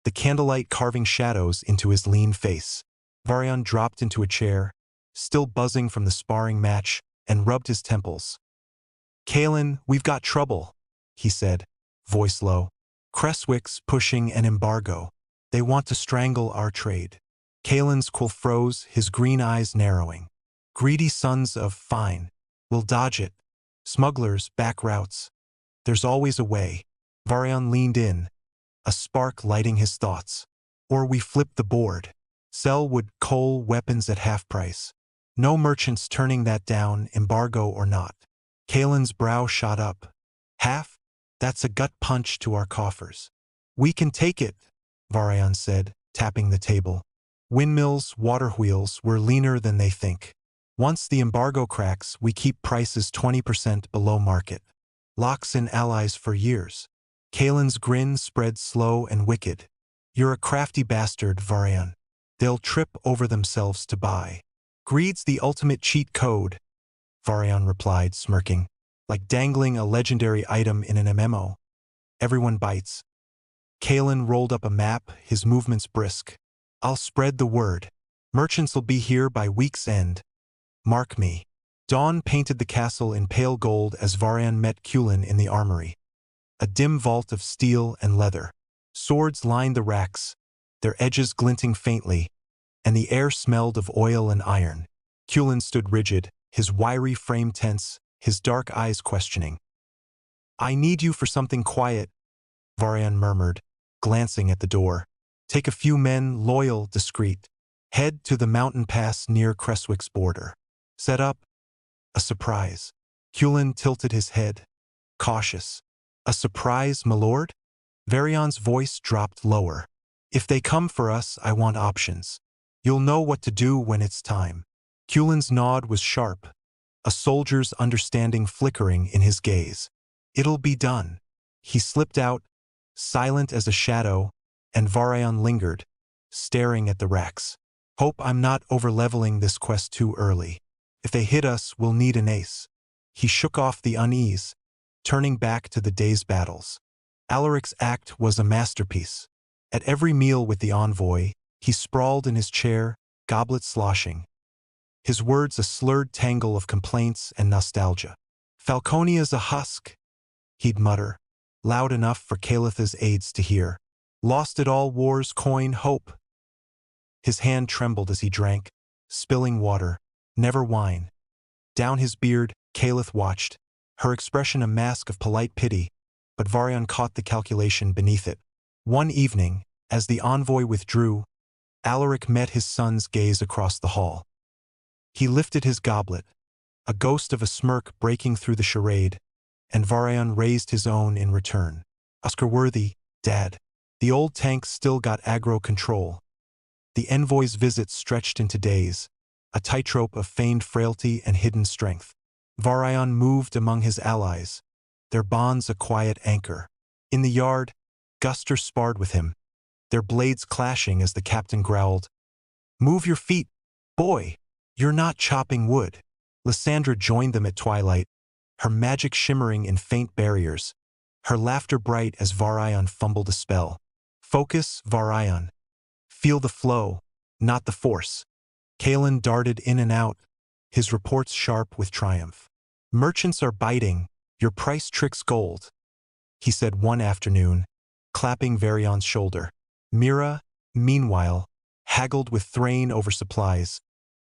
the candlelight carving shadows into his lean face. Varion dropped into a chair, still buzzing from the sparring match, and rubbed his temples. Kalen, we've got trouble, he said, voice low. Creswick's pushing an embargo. They want to strangle our trade. Kalen's quill froze, his green eyes narrowing. Greedy sons of fine. We'll dodge it. Smugglers, back routes. There's always a way. Varion leaned in, a spark lighting his thoughts. Or we flip the board. Sell wood, coal, weapons at half price. No merchants turning that down, embargo or not. Kalen's brow shot up. Half? That's a gut punch to our coffers. We can take it, Varion said, tapping the table. Windmills, water wheels, we're leaner than they think. Once the embargo cracks, we keep prices 20% below market. Locks in allies for years. Kalen's grin spread slow and wicked. You're a crafty bastard, Varion. They'll trip over themselves to buy. Greed's the ultimate cheat code, Varion replied, smirking. Like dangling a legendary item in an MMO. Everyone bites. Kalen rolled up a map, his movements brisk. I'll spread the word. Merchants'll be here by week's end. Mark me. Dawn painted the castle in pale gold as Varion met Kulin in the armory. A dim vault of steel and leather. Swords lined the racks, their edges glinting faintly, and the air smelled of oil and iron. Kulin stood rigid, his wiry frame tense, his dark eyes questioning. I need you for something quiet, Varion murmured, glancing at the door. Take a few men, loyal, discreet. Head to the mountain pass near Creswick's border. Set up a surprise. Kulin tilted his head, cautious. A surprise, my lord? Varion's voice dropped lower. If they come for us, I want options. You'll know what to do when it's time. Kulin's nod was sharp, a soldier's understanding flickering in his gaze. It'll be done. He slipped out, silent as a shadow, and Varion lingered, staring at the racks. Hope I'm not overleveling this quest too early. If they hit us, we'll need an ace. He shook off the unease, turning back to the day's battles. Alaric's act was a masterpiece. At every meal with the envoy, he sprawled in his chair, goblet sloshing. His words a slurred tangle of complaints and nostalgia. Falconia's a husk, he'd mutter, loud enough for Calitha's aides to hear. Lost it all, war's coin, hope. His hand trembled as he drank, spilling water, never wine. Down his beard, Calith watched, her expression a mask of polite pity, but Varion caught the calculation beneath it. One evening, as the envoy withdrew, Alaric met his son's gaze across the hall. He lifted his goblet, a ghost of a smirk breaking through the charade, and Varion raised his own in return. Oscar-worthy, Dad. The old tank still got aggro control. The envoy's visit stretched into days, a tightrope of feigned frailty and hidden strength. Varion moved among his allies, their bonds a quiet anchor. In the yard, Guster sparred with him, their blades clashing as the captain growled, Move your feet, boy! You're not chopping wood. Lysandra joined them at twilight, her magic shimmering in faint barriers, her laughter bright as Varion fumbled a spell. Focus, Varion. Feel the flow, not the force. Kalen darted in and out, his reports sharp with triumph. Merchants are biting, your price tricks gold, he said one afternoon, clapping Varion's shoulder. Mira, meanwhile, haggled with Thrain over supplies,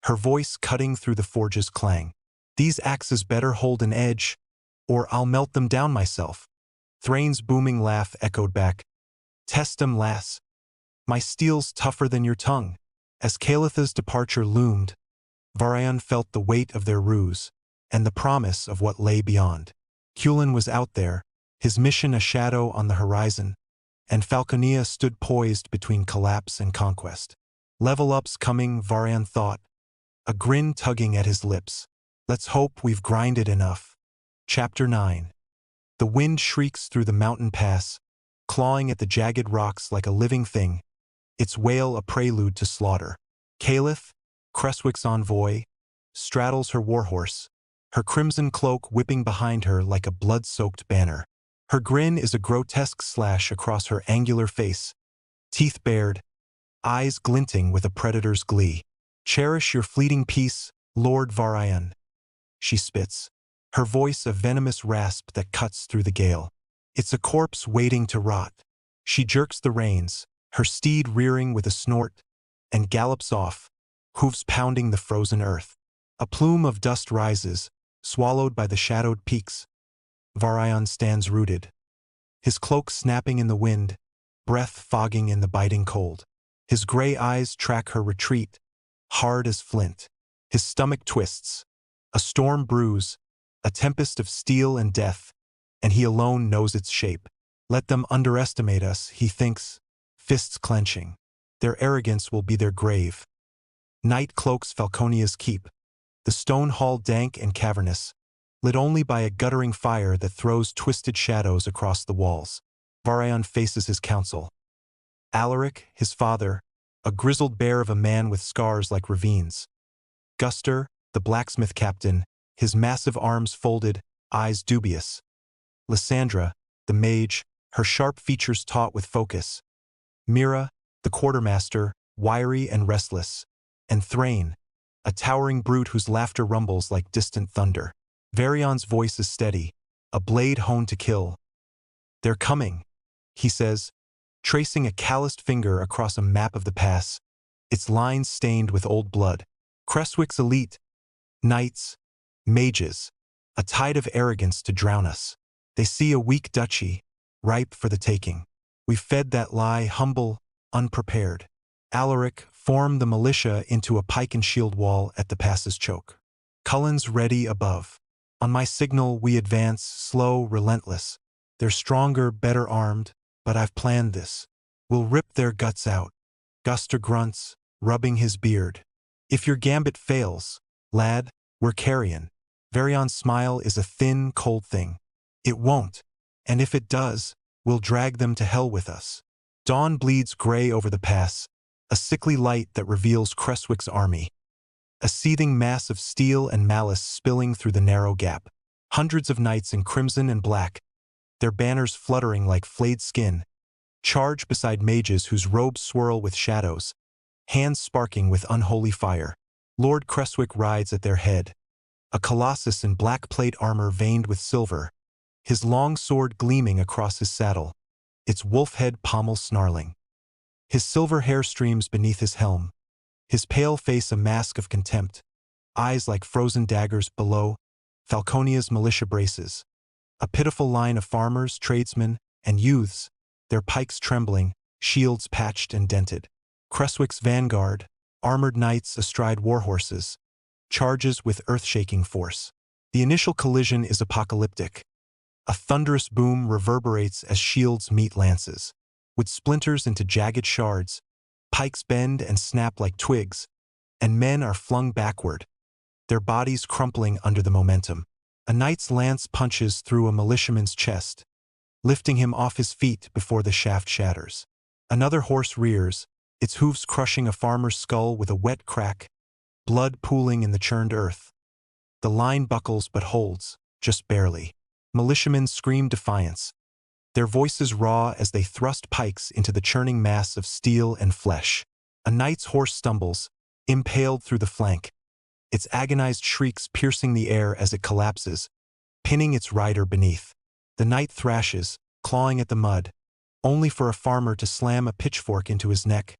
her voice cutting through the forge's clang. These axes better hold an edge, or I'll melt them down myself. Thrain's booming laugh echoed back. Test 'em, lass. My steel's tougher than your tongue. As Calitha's departure loomed, Varion felt the weight of their ruse, and the promise of what lay beyond. Kulin was out there, his mission a shadow on the horizon, and Falconia stood poised between collapse and conquest. Level-up's coming, Varion thought, a grin tugging at his lips. Let's hope we've grinded enough. Chapter 9. The wind shrieks through the mountain pass, clawing at the jagged rocks like a living thing, its wail a prelude to slaughter. Calith, Creswick's envoy, straddles her warhorse, her crimson cloak whipping behind her like a blood-soaked banner. Her grin is a grotesque slash across her angular face, teeth bared, eyes glinting with a predator's glee. Cherish your fleeting peace, Lord Varion, she spits, her voice a venomous rasp that cuts through the gale. It's a corpse waiting to rot. She jerks the reins, her steed rearing with a snort, and gallops off, hooves pounding the frozen earth. A plume of dust rises, swallowed by the shadowed peaks. Varion stands rooted, his cloak snapping in the wind, breath fogging in the biting cold. His gray eyes track her retreat, hard as flint. His stomach twists, a storm brews, a tempest of steel and death, and he alone knows its shape. Let them underestimate us, he thinks, fists clenching. Their arrogance will be their grave. Night cloaks Falconia's keep, the stone hall dank and cavernous, lit only by a guttering fire that throws twisted shadows across the walls. Varion faces his council. Alaric, his father, a grizzled bear of a man with scars like ravines. Guster, the blacksmith captain, his massive arms folded, eyes dubious. Lysandra, the mage, her sharp features taut with focus. Mira, the quartermaster, wiry and restless. And Thrain, a towering brute whose laughter rumbles like distant thunder. Varion's voice is steady, a blade honed to kill. "They're coming," he says, tracing a calloused finger across a map of the pass, its lines stained with old blood. Creswick's elite, knights, mages, a tide of arrogance to drown us. They see a weak duchy, ripe for the taking. We fed that lie humble, unprepared. Alaric formed the militia into a pike and shield wall at the pass's choke. Cullen's ready above. On my signal we advance, slow, relentless. They're stronger, better armed, but I've planned this. We'll rip their guts out. Guster grunts, rubbing his beard. If your gambit fails, lad, we're carrion. Varion's smile is a thin, cold thing. It won't, and if it does, we'll drag them to hell with us. Dawn bleeds gray over the pass, a sickly light that reveals Creswick's army. A seething mass of steel and malice spilling through the narrow gap. Hundreds of knights in crimson and black, their banners fluttering like flayed skin, charge beside mages whose robes swirl with shadows, hands sparking with unholy fire. Lord Creswick rides at their head, a colossus in black plate armor veined with silver, his long sword gleaming across his saddle, its wolf-head pommel snarling. His silver hair streams beneath his helm, his pale face a mask of contempt, eyes like frozen daggers below Falconia's militia braces. A pitiful line of farmers, tradesmen, and youths, their pikes trembling, shields patched and dented. Creswick's vanguard, armored knights astride warhorses, charges with earth-shaking force. The initial collision is apocalyptic. A thunderous boom reverberates as shields meet lances. With splinters into jagged shards, pikes bend and snap like twigs, and men are flung backward, their bodies crumpling under the momentum. A knight's lance punches through a militiaman's chest, lifting him off his feet before the shaft shatters. Another horse rears, its hooves crushing a farmer's skull with a wet crack, blood pooling in the churned earth. The line buckles but holds, just barely. Militiamen scream defiance, their voices raw as they thrust pikes into the churning mass of steel and flesh. A knight's horse stumbles, impaled through the flank, its agonized shrieks piercing the air as it collapses, pinning its rider beneath. The knight thrashes, clawing at the mud, only for a farmer to slam a pitchfork into his neck.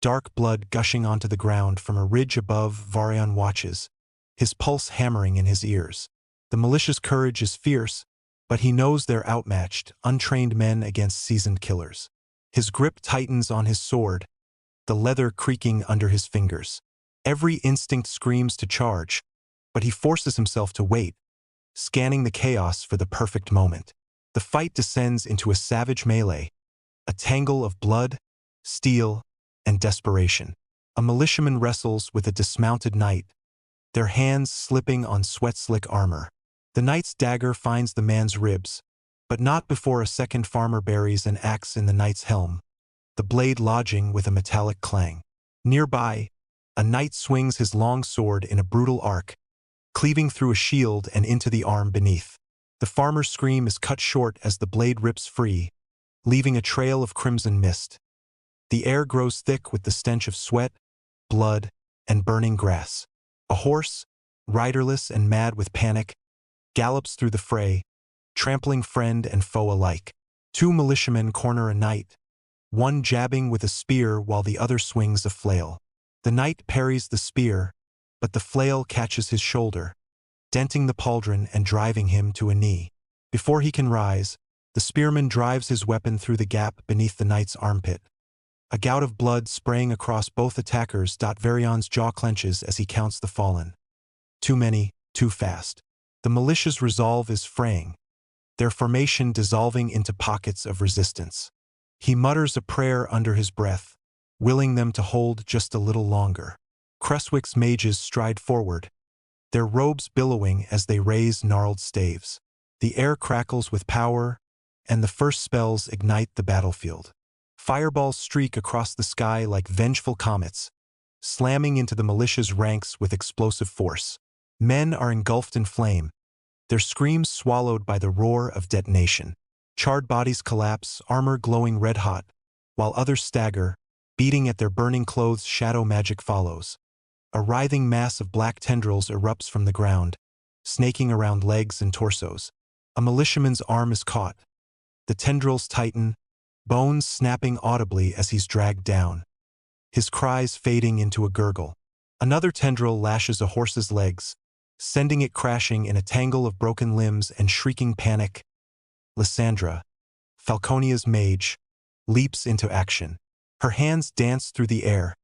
Dark blood gushing onto the ground from a ridge above. Varion watches, his pulse hammering in his ears. The militia's courage is fierce, but he knows they're outmatched, untrained men against seasoned killers. His grip tightens on his sword, the leather creaking under his fingers. Every instinct screams to charge, but he forces himself to wait, scanning the chaos for the perfect moment. The fight descends into a savage melee, a tangle of blood, steel, and desperation. A militiaman wrestles with a dismounted knight, their hands slipping on sweat-slick armor. The knight's dagger finds the man's ribs, but not before a second farmer buries an axe in the knight's helm, the blade lodging with a metallic clang. Nearby, a knight swings his long sword in a brutal arc, cleaving through a shield and into the arm beneath. The farmer's scream is cut short as the blade rips free, leaving a trail of crimson mist. The air grows thick with the stench of sweat, blood, and burning grass. A horse, riderless and mad with panic, gallops through the fray, trampling friend and foe alike. Two militiamen corner a knight, one jabbing with a spear while the other swings a flail. The knight parries the spear, but the flail catches his shoulder, denting the pauldron and driving him to a knee. Before he can rise, the spearman drives his weapon through the gap beneath the knight's armpit. A gout of blood spraying across both attackers. Varion's jaw clenches as he counts the fallen. Too many, too fast. The militia's resolve is fraying, their formation dissolving into pockets of resistance. He mutters a prayer under his breath, willing them to hold just a little longer. Creswick's mages stride forward, their robes billowing as they raise gnarled staves. The air crackles with power, and the first spells ignite the battlefield. Fireballs streak across the sky like vengeful comets, slamming into the militia's ranks with explosive force. Men are engulfed in flame, their screams swallowed by the roar of detonation. Charred bodies collapse, armor glowing red-hot, while others stagger, beating at their burning clothes. Shadow magic follows. A writhing mass of black tendrils erupts from the ground, snaking around legs and torsos. A militiaman's arm is caught. The tendrils tighten, bones snapping audibly as he's dragged down, his cries fading into a gurgle. Another tendril lashes a horse's legs, sending it crashing in a tangle of broken limbs and shrieking panic. Lysandra, Falconia's mage, leaps into action. Her hands dance through the air,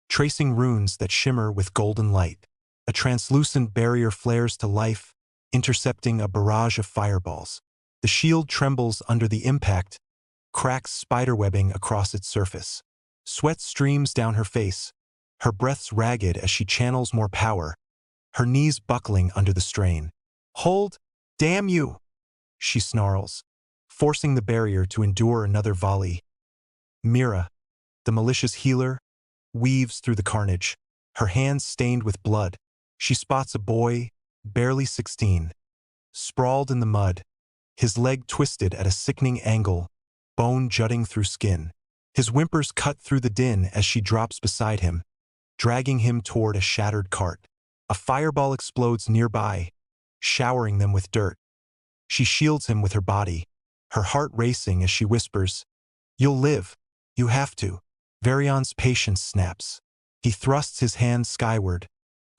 tracing runes that shimmer with golden light. A translucent barrier flares to life, intercepting a barrage of fireballs. The shield trembles under the impact, cracks spiderwebbing across its surface. Sweat streams down her face, her breath's ragged as she channels more power, her knees buckling under the strain. "Hold! Damn you!" she snarls, forcing the barrier to endure another volley. Mira, the malicious healer, weaves through the carnage, her hands stained with blood. She spots a boy, barely 16, sprawled in the mud, his leg twisted at a sickening angle, bone jutting through skin. His whimpers cut through the din as she drops beside him, dragging him toward a shattered cart. A fireball explodes nearby, showering them with dirt. She shields him with her body, her heart racing as she whispers, "You'll live. You have to." Varion's patience snaps. He thrusts his hand skyward,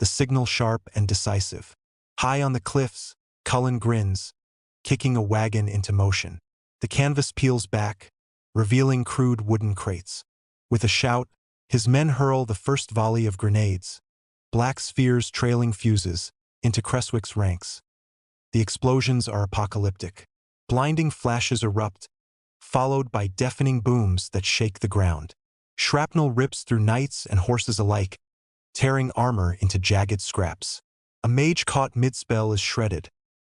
the signal sharp and decisive. High on the cliffs, Cullen grins, kicking a wagon into motion. The canvas peels back, revealing crude wooden crates. With a shout, his men hurl the first volley of grenades, black spheres trailing fuses, into Creswick's ranks. The explosions are apocalyptic. Blinding flashes erupt, followed by deafening booms that shake the ground. Shrapnel rips through knights and horses alike, tearing armor into jagged scraps. A mage caught mid-spell is shredded,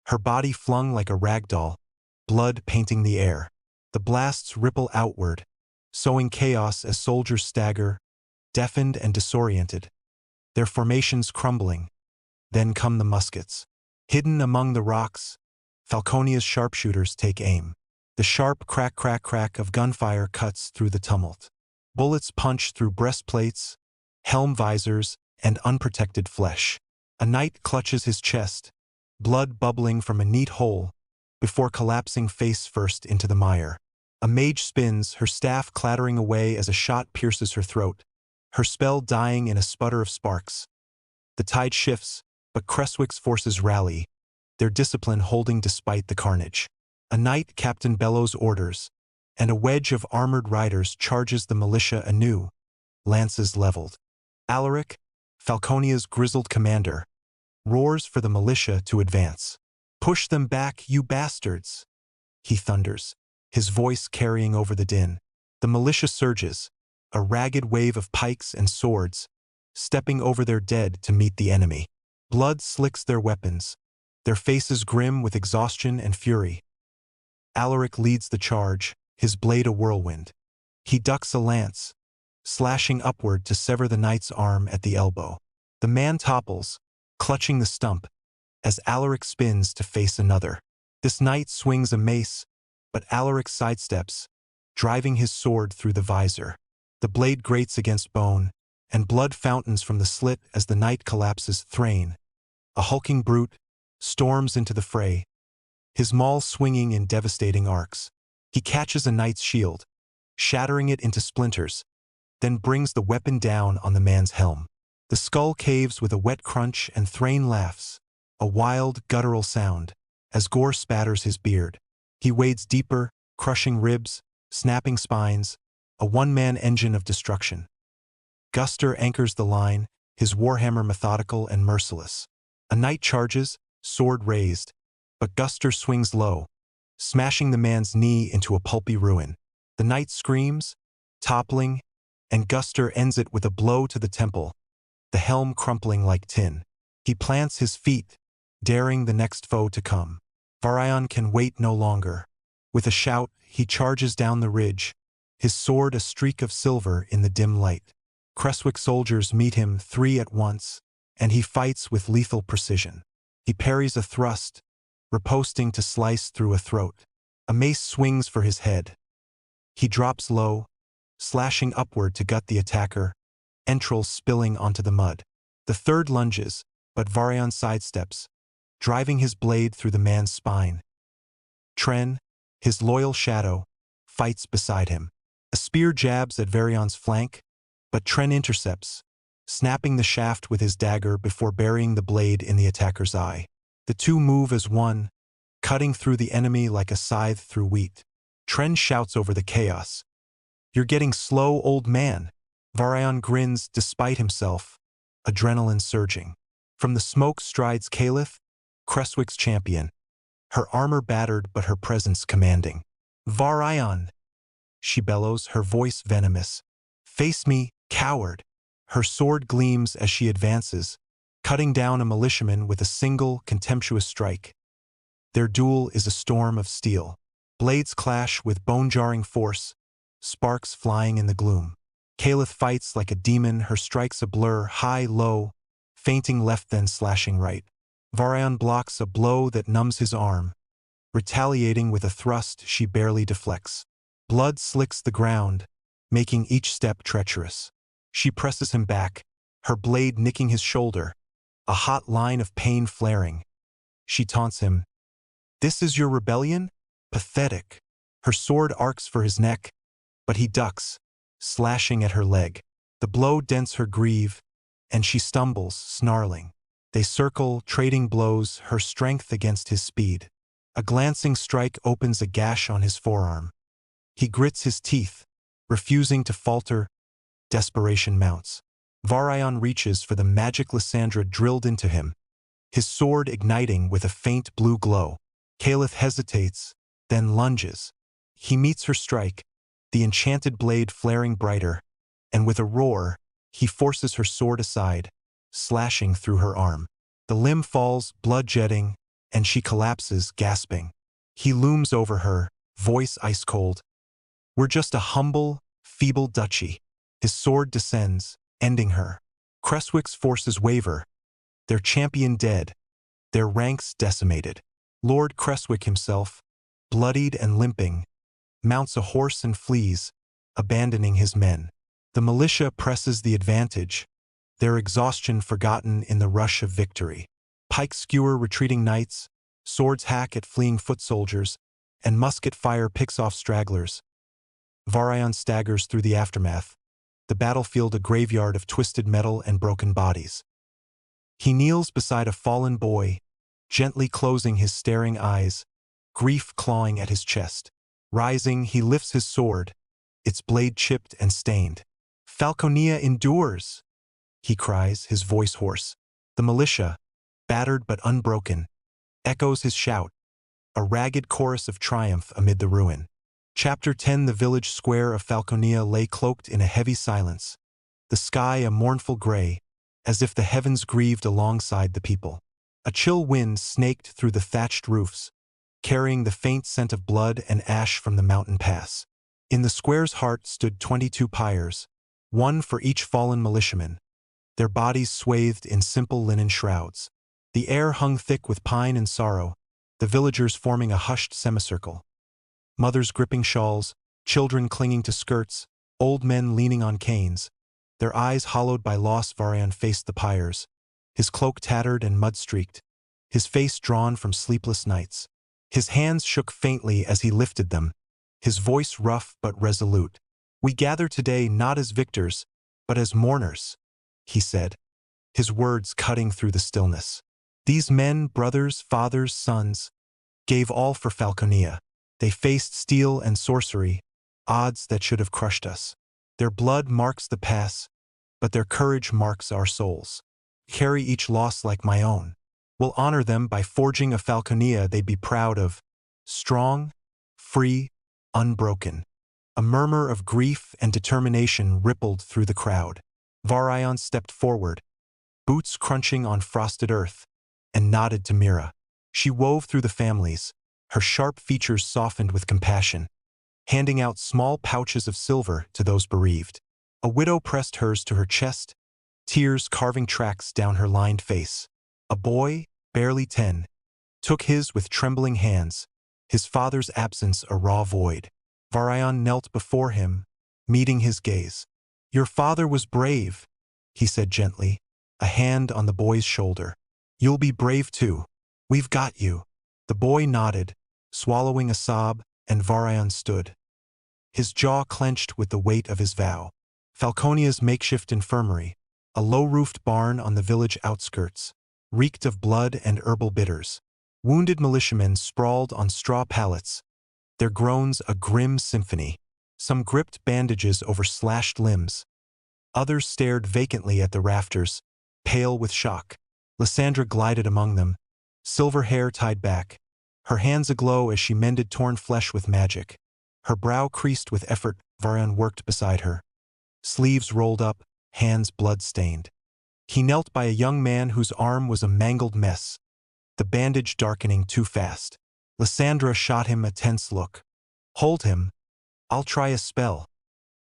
her body flung like a rag doll, blood painting the air. The blasts ripple outward, sowing chaos as soldiers stagger, deafened and disoriented, their formations crumbling. Then come the muskets. Hidden among the rocks, Falconia's sharpshooters take aim. The sharp crack of gunfire cuts through the tumult. Bullets punch through breastplates, helm visors, and unprotected flesh. A knight clutches his chest, blood bubbling from a neat hole, before collapsing face first into the mire. A mage spins, her staff clattering away as a shot pierces her throat, her spell dying in a sputter of sparks. The tide shifts, but Creswick's forces rally, their discipline holding despite the carnage. A knight captain bellows orders, and a wedge of armored riders charges the militia anew, lances leveled. Alaric, Falconia's grizzled commander, roars for the militia to advance. "Push them back, you bastards!" he thunders, his voice carrying over the din. The militia surges, a ragged wave of pikes and swords, stepping over their dead to meet the enemy. Blood slicks their weapons, their faces grim with exhaustion and fury. Alaric leads the charge, his blade a whirlwind. He ducks a lance, slashing upward to sever the knight's arm at the elbow. The man topples, clutching the stump, as Alaric spins to face another. This knight swings a mace, but Alaric sidesteps, driving his sword through the visor. The blade grates against bone, and blood fountains from the slit as the knight collapses. Thrain, a hulking brute, storms into the fray, his maul swinging in devastating arcs. He catches a knight's shield, shattering it into splinters, then brings the weapon down on the man's helm. The skull caves with a wet crunch and Thrain laughs, a wild, guttural sound, as gore spatters his beard. He wades deeper, crushing ribs, snapping spines, a one-man engine of destruction. Guster anchors the line, his warhammer methodical and merciless. A knight charges, sword raised, but Guster swings low, smashing the man's knee into a pulpy ruin. The knight screams, toppling, and Guster ends it with a blow to the temple, the helm crumpling like tin. He plants his feet, daring the next foe to come. Varion can wait no longer. With a shout, he charges down the ridge, his sword a streak of silver in the dim light. Creswick soldiers meet him 3 at once, and he fights with lethal precision. He parries a thrust, riposting to slice through a throat. A mace swings for his head. He drops low, slashing upward to gut the attacker, entrails spilling onto the mud. The third lunges, but Varion sidesteps, driving his blade through the man's spine. Tren, his loyal shadow, fights beside him. A spear jabs at Varion's flank, but Tren intercepts, snapping the shaft with his dagger before burying the blade in the attacker's eye. The two move as one, cutting through the enemy like a scythe through wheat. Tren shouts over the chaos. "You're getting slow, old man." Varion grins despite himself, adrenaline surging. From the smoke strides Caliph, Creswick's champion, her armor battered but her presence commanding. "Varion," she bellows, her voice venomous. "Face me, coward." Her sword gleams as she advances, cutting down a militiaman with a single, contemptuous strike. Their duel is a storm of steel. Blades clash with bone-jarring force, sparks flying in the gloom. Caliph fights like a demon, her strikes a blur, high, low, feinting left then slashing right. Varion blocks a blow that numbs his arm, retaliating with a thrust she barely deflects. Blood slicks the ground, making each step treacherous. She presses him back, her blade nicking his shoulder, a hot line of pain flaring. She taunts him. "This is your rebellion? Pathetic." Her sword arcs for his neck, but he ducks, slashing at her leg. The blow dents her greave, and she stumbles, snarling. They circle, trading blows, her strength against his speed. A glancing strike opens a gash on his forearm. He grits his teeth, refusing to falter. Desperation mounts. Varion reaches for the magic Lysandra drilled into him, his sword igniting with a faint blue glow. Caliph hesitates, then lunges. He meets her strike, the enchanted blade flaring brighter, and with a roar, he forces her sword aside, slashing through her arm. The limb falls, blood jetting, and she collapses, gasping. He looms over her, voice ice-cold. "We're just a humble, feeble duchy." His sword descends, ending her. Creswick's forces waver, their champion dead, their ranks decimated. Lord Creswick himself, bloodied and limping, mounts a horse and flees, abandoning his men. The militia presses the advantage, their exhaustion forgotten in the rush of victory. Pikes skewer retreating knights, swords hack at fleeing foot soldiers, and musket fire picks off stragglers. Varion staggers through the aftermath, the battlefield a graveyard of twisted metal and broken bodies. He kneels beside a fallen boy, gently closing his staring eyes, grief clawing at his chest. Rising, he lifts his sword, its blade chipped and stained. "Falconia endures," he cries, his voice hoarse. The militia, battered but unbroken, echoes his shout, a ragged chorus of triumph amid the ruin. Chapter 10. The village square of Falconia lay cloaked in a heavy silence, the sky a mournful gray, as if the heavens grieved alongside the people. A chill wind snaked through the thatched roofs, carrying the faint scent of blood and ash from the mountain pass. In the square's heart stood 22 pyres, one for each fallen militiaman, their bodies swathed in simple linen shrouds. The air hung thick with pine and sorrow, the villagers forming a hushed semicircle. Mothers gripping shawls, children clinging to skirts, old men leaning on canes, their eyes hollowed by loss. Varion faced the pyres, his cloak tattered and mud-streaked, his face drawn from sleepless nights. His hands shook faintly as he lifted them, his voice rough but resolute. "We gather today not as victors, but as mourners," he said, his words cutting through the stillness. "These men, brothers, fathers, sons, gave all for Falconia. They faced steel and sorcery, odds that should have crushed us. Their blood marks the pass, but their courage marks our souls. Carry each loss like my own. We'll honor them by forging a Falconia they'd be proud of, strong, free, unbroken." A murmur of grief and determination rippled through the crowd. Varion stepped forward, boots crunching on frosted earth, and nodded to Mira. She wove through the families, her sharp features softened with compassion, handing out small pouches of silver to those bereaved. A widow pressed hers to her chest, tears carving tracks down her lined face. A boy, barely 10, took his with trembling hands, his father's absence a raw void. Varion knelt before him, meeting his gaze. "Your father was brave," he said gently, a hand on the boy's shoulder. "You'll be brave too. We've got you." The boy nodded, swallowing a sob, and Varion stood, his jaw clenched with the weight of his vow. Falconia's makeshift infirmary, a low-roofed barn on the village outskirts, reeked of blood and herbal bitters. Wounded militiamen sprawled on straw pallets, their groans a grim symphony. Some gripped bandages over slashed limbs. Others stared vacantly at the rafters, pale with shock. Lysandra glided among them, silver hair tied back, her hands aglow as she mended torn flesh with magic. Her brow creased with effort. Varion worked beside her, sleeves rolled up, hands blood-stained. He knelt by a young man whose arm was a mangled mess, the bandage darkening too fast. Lysandra shot him a tense look. "Hold him. I'll try a spell."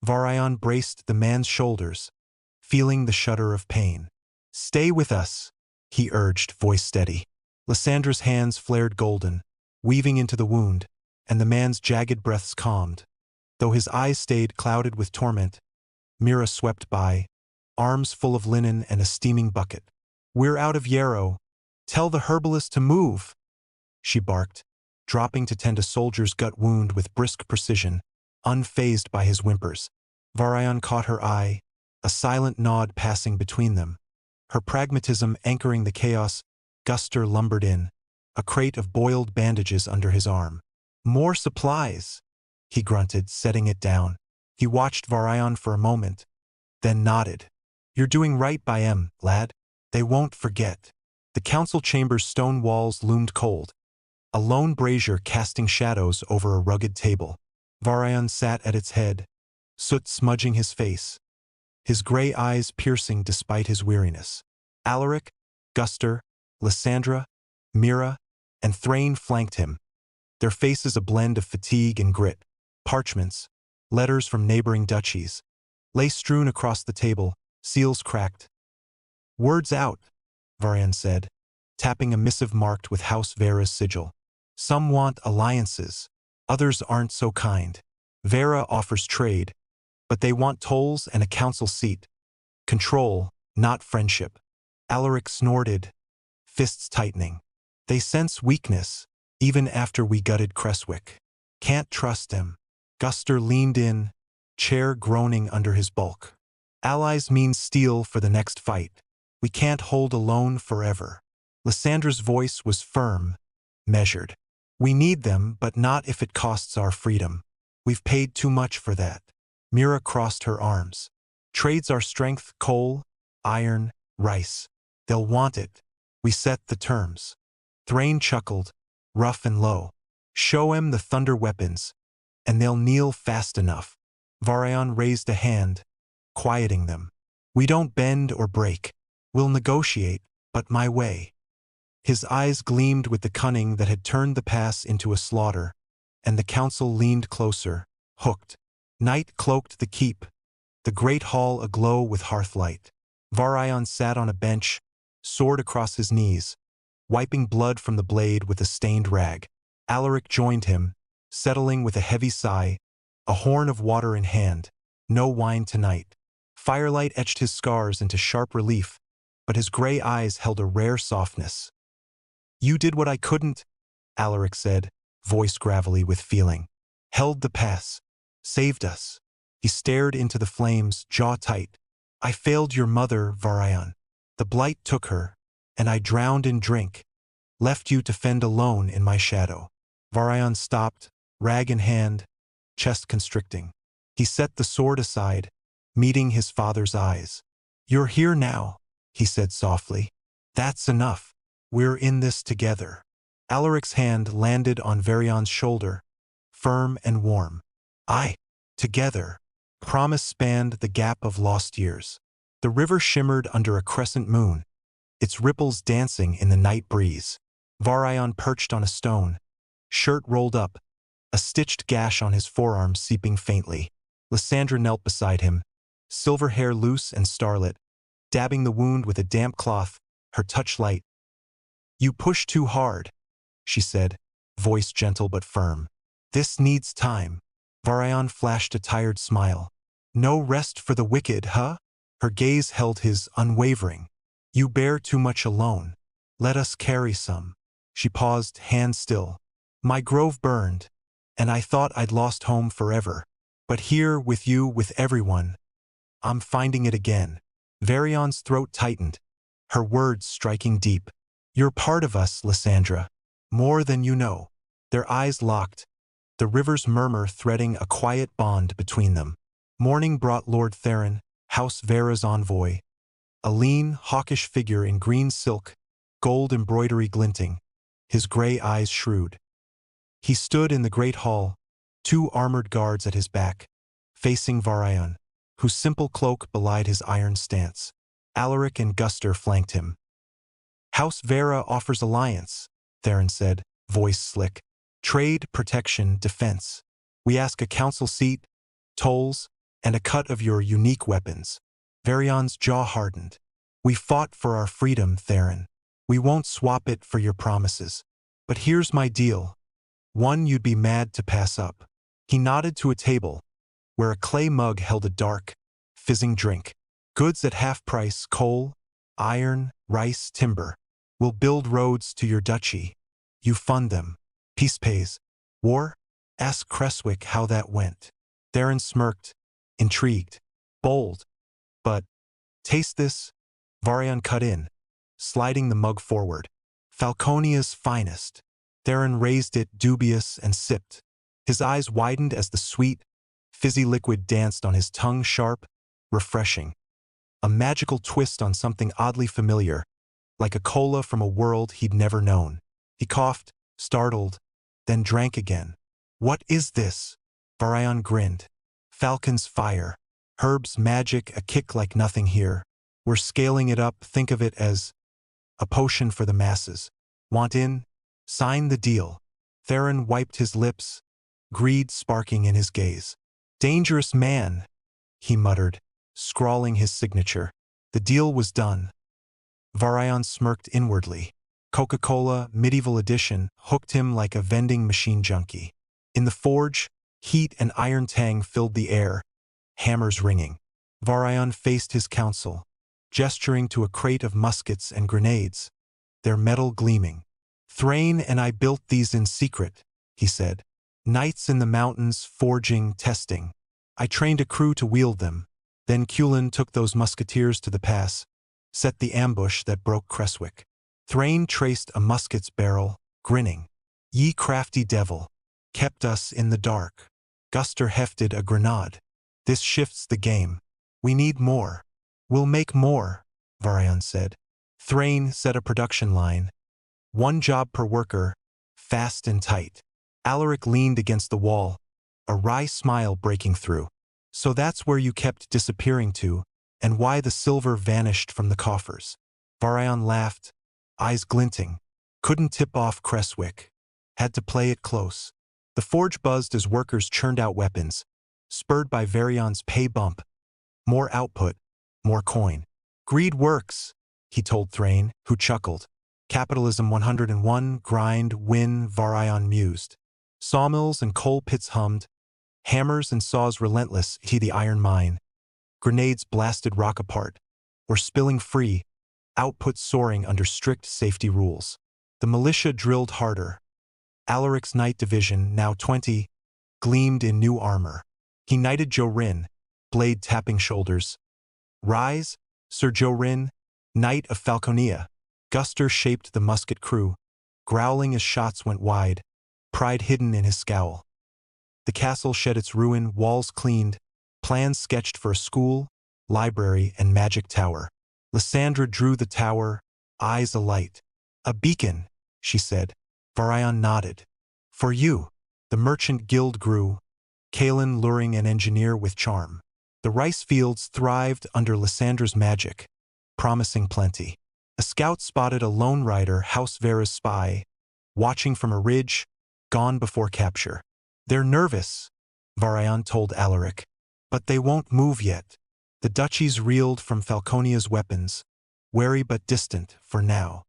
Varion braced the man's shoulders, feeling the shudder of pain. "Stay with us," he urged, voice steady. Lysandra's hands flared golden, weaving into the wound, and the man's jagged breaths calmed. Though his eyes stayed clouded with torment, Mira swept by, arms full of linen and a steaming bucket. "We're out of yarrow. Tell the herbalist to move," she barked, dropping to tend a soldier's gut wound with brisk precision, unfazed by his whimpers. Varion caught her eye, a silent nod passing between them. Her pragmatism anchoring the chaos. Guster lumbered in, a crate of boiled bandages under his arm. "More supplies," he grunted, setting it down. He watched Varion for a moment, then nodded. "You're doing right by 'em, lad. They won't forget." The council chamber's stone walls loomed cold, a lone brazier casting shadows over a rugged table. Varion sat at its head, soot smudging his face, his gray eyes piercing despite his weariness. Alaric, Guster, Lysandra, Mira, and Thrain flanked him, their faces a blend of fatigue and grit. Parchments, letters from neighboring duchies, lay strewn across the table, seals cracked. "Word's out," Varion said, tapping a missive marked with House Vera's sigil. "Some want alliances, others aren't so kind. Vera offers trade, but they want tolls and a council seat. Control, not friendship." Alaric snorted, fists tightening. "They sense weakness, even after we gutted Creswick. Can't trust them." Guster leaned in, chair groaning under his bulk. "Allies mean steel for the next fight. We can't hold alone forever." Lysandra's voice was firm, measured. "We need them, but not if it costs our freedom. We've paid too much for that." Mira crossed her arms. "Trade's our strength: coal, iron, rice. They'll want it. We set the terms." Thrain chuckled, rough and low. "Show 'em the thunder weapons, and they'll kneel fast enough." Varion raised a hand, quieting them. "We don't bend or break. We'll negotiate, but my way." His eyes gleamed with the cunning that had turned the pass into a slaughter, and the council leaned closer, hooked. Night cloaked the keep, the great hall aglow with hearthlight. Varion sat on a bench, sword across his knees, wiping blood from the blade with a stained rag. Alaric joined him, settling with a heavy sigh, a horn of water in hand. No wine tonight. Firelight etched his scars into sharp relief, but his gray eyes held a rare softness. "You did what I couldn't," Alaric said, voice gravelly with feeling. "Held the pass. Saved us." He stared into the flames, jaw tight. "I failed your mother, Varion. The blight took her, and I drowned in drink. Left you to fend alone in my shadow." Varion stopped, rag in hand, chest constricting. He set the sword aside, meeting his father's eyes. "You're here now," he said softly. "That's enough. We're in this together." Alaric's hand landed on Varion's shoulder, firm and warm. "I Together, promise spanned the gap of lost years. The river shimmered under a crescent moon, its ripples dancing in the night breeze. Varion perched on a stone, shirt rolled up, a stitched gash on his forearm seeping faintly. Lysandra knelt beside him, silver hair loose and starlit, dabbing the wound with a damp cloth, her touch light. "You push too hard," she said, voice gentle but firm. "This needs time." Varion flashed a tired smile. "No rest for the wicked, huh?" Her gaze held his, unwavering. "You bear too much alone. Let us carry some." She paused, hand still. "My grove burned, and I thought I'd lost home forever. But here, with you, with everyone, I'm finding it again." Varion's throat tightened, her words striking deep. "You're part of us, Lysandra. More than you know." Their eyes locked, the river's murmur threading a quiet bond between them. Morning brought Lord Theron, House Vera's envoy, a lean, hawkish figure in green silk, gold embroidery glinting, his gray eyes shrewd. He stood in the great hall, two armored guards at his back, facing Varion, whose simple cloak belied his iron stance. Alaric and Guster flanked him. "House Vera offers alliance," Theron said, voice slick. "Trade, protection, defense. We ask a council seat, tolls, and a cut of your unique weapons." Varion's jaw hardened. "We fought for our freedom, Theron. We won't swap it for your promises. But here's my deal. One you'd be mad to pass up." He nodded to a table, where a clay mug held a dark, fizzing drink. "Goods at half price, coal, iron, rice, timber. We'll build roads to your duchy. You fund them. Peace pays. War? Ask Creswick how that went." Theron smirked, intrigued, bold. "But, taste this." Varion cut in, sliding the mug forward. "Falconia's finest." Theron raised it, dubious, and sipped. His eyes widened as the sweet, fizzy liquid danced on his tongue, sharp, refreshing. A magical twist on something oddly familiar, like a cola from a world he'd never known. He coughed, startled, then drank again. "What is this?" Varion grinned. "Falcon's fire. Herb's magic, a kick like nothing here. We're scaling it up, think of it as a potion for the masses. Want in? Sign the deal." Theron wiped his lips, greed sparking in his gaze. "Dangerous man," he muttered, scrawling his signature. The deal was done. Varion smirked inwardly. Coca-Cola, medieval edition, hooked him like a vending machine junkie. In the forge, heat and iron tang filled the air, hammers ringing. Varion faced his council, gesturing to a crate of muskets and grenades, their metal gleaming. "Thrain and I built these in secret," he said. "Nights in the mountains, forging, testing. I trained a crew to wield them. Then Cullen took those musketeers to the pass, set the ambush that broke Creswick." Thrain traced a musket's barrel, grinning. "Ye crafty devil. Kept us in the dark." Guster hefted a grenade. "This shifts the game. We need more." "We'll make more," Varion said. Thrain set a production line. One job per worker, fast and tight. Alaric leaned against the wall, a wry smile breaking through. "So that's where you kept disappearing to, and why the silver vanished from the coffers." Varion laughed, eyes glinting. "Couldn't tip off Creswick. Had to play it close." The forge buzzed as workers churned out weapons, spurred by Varion's pay bump. More output, more coin. "Greed works," he told Thrain, who chuckled. "Capitalism 101, grind, win," Varion mused. Sawmills and coal pits hummed, hammers and saws relentless to the iron mine. Grenades blasted rock apart, or spilling free, output soaring under strict safety rules. The militia drilled harder. Alaric's Night Division, now 20, gleamed in new armor. He knighted Jorin, blade tapping shoulders. "Rise, Sir Jorin, Knight of Falconia." Guster shaped the musket crew, growling as shots went wide, pride hidden in his scowl. The castle shed its ruin, walls cleaned, plans sketched for a school, library, and magic tower. Lysandra drew the tower, eyes alight. "A beacon," she said. Varion nodded. "For you." The merchant guild grew, Kalen luring an engineer with charm. The rice fields thrived under Lyssandra's magic, promising plenty. A scout spotted a lone rider, House Vera's spy, watching from a ridge, gone before capture. They're nervous, Varion told Alaric. But they won't move yet. The duchies reeled from Falconia's weapons, wary but distant for now.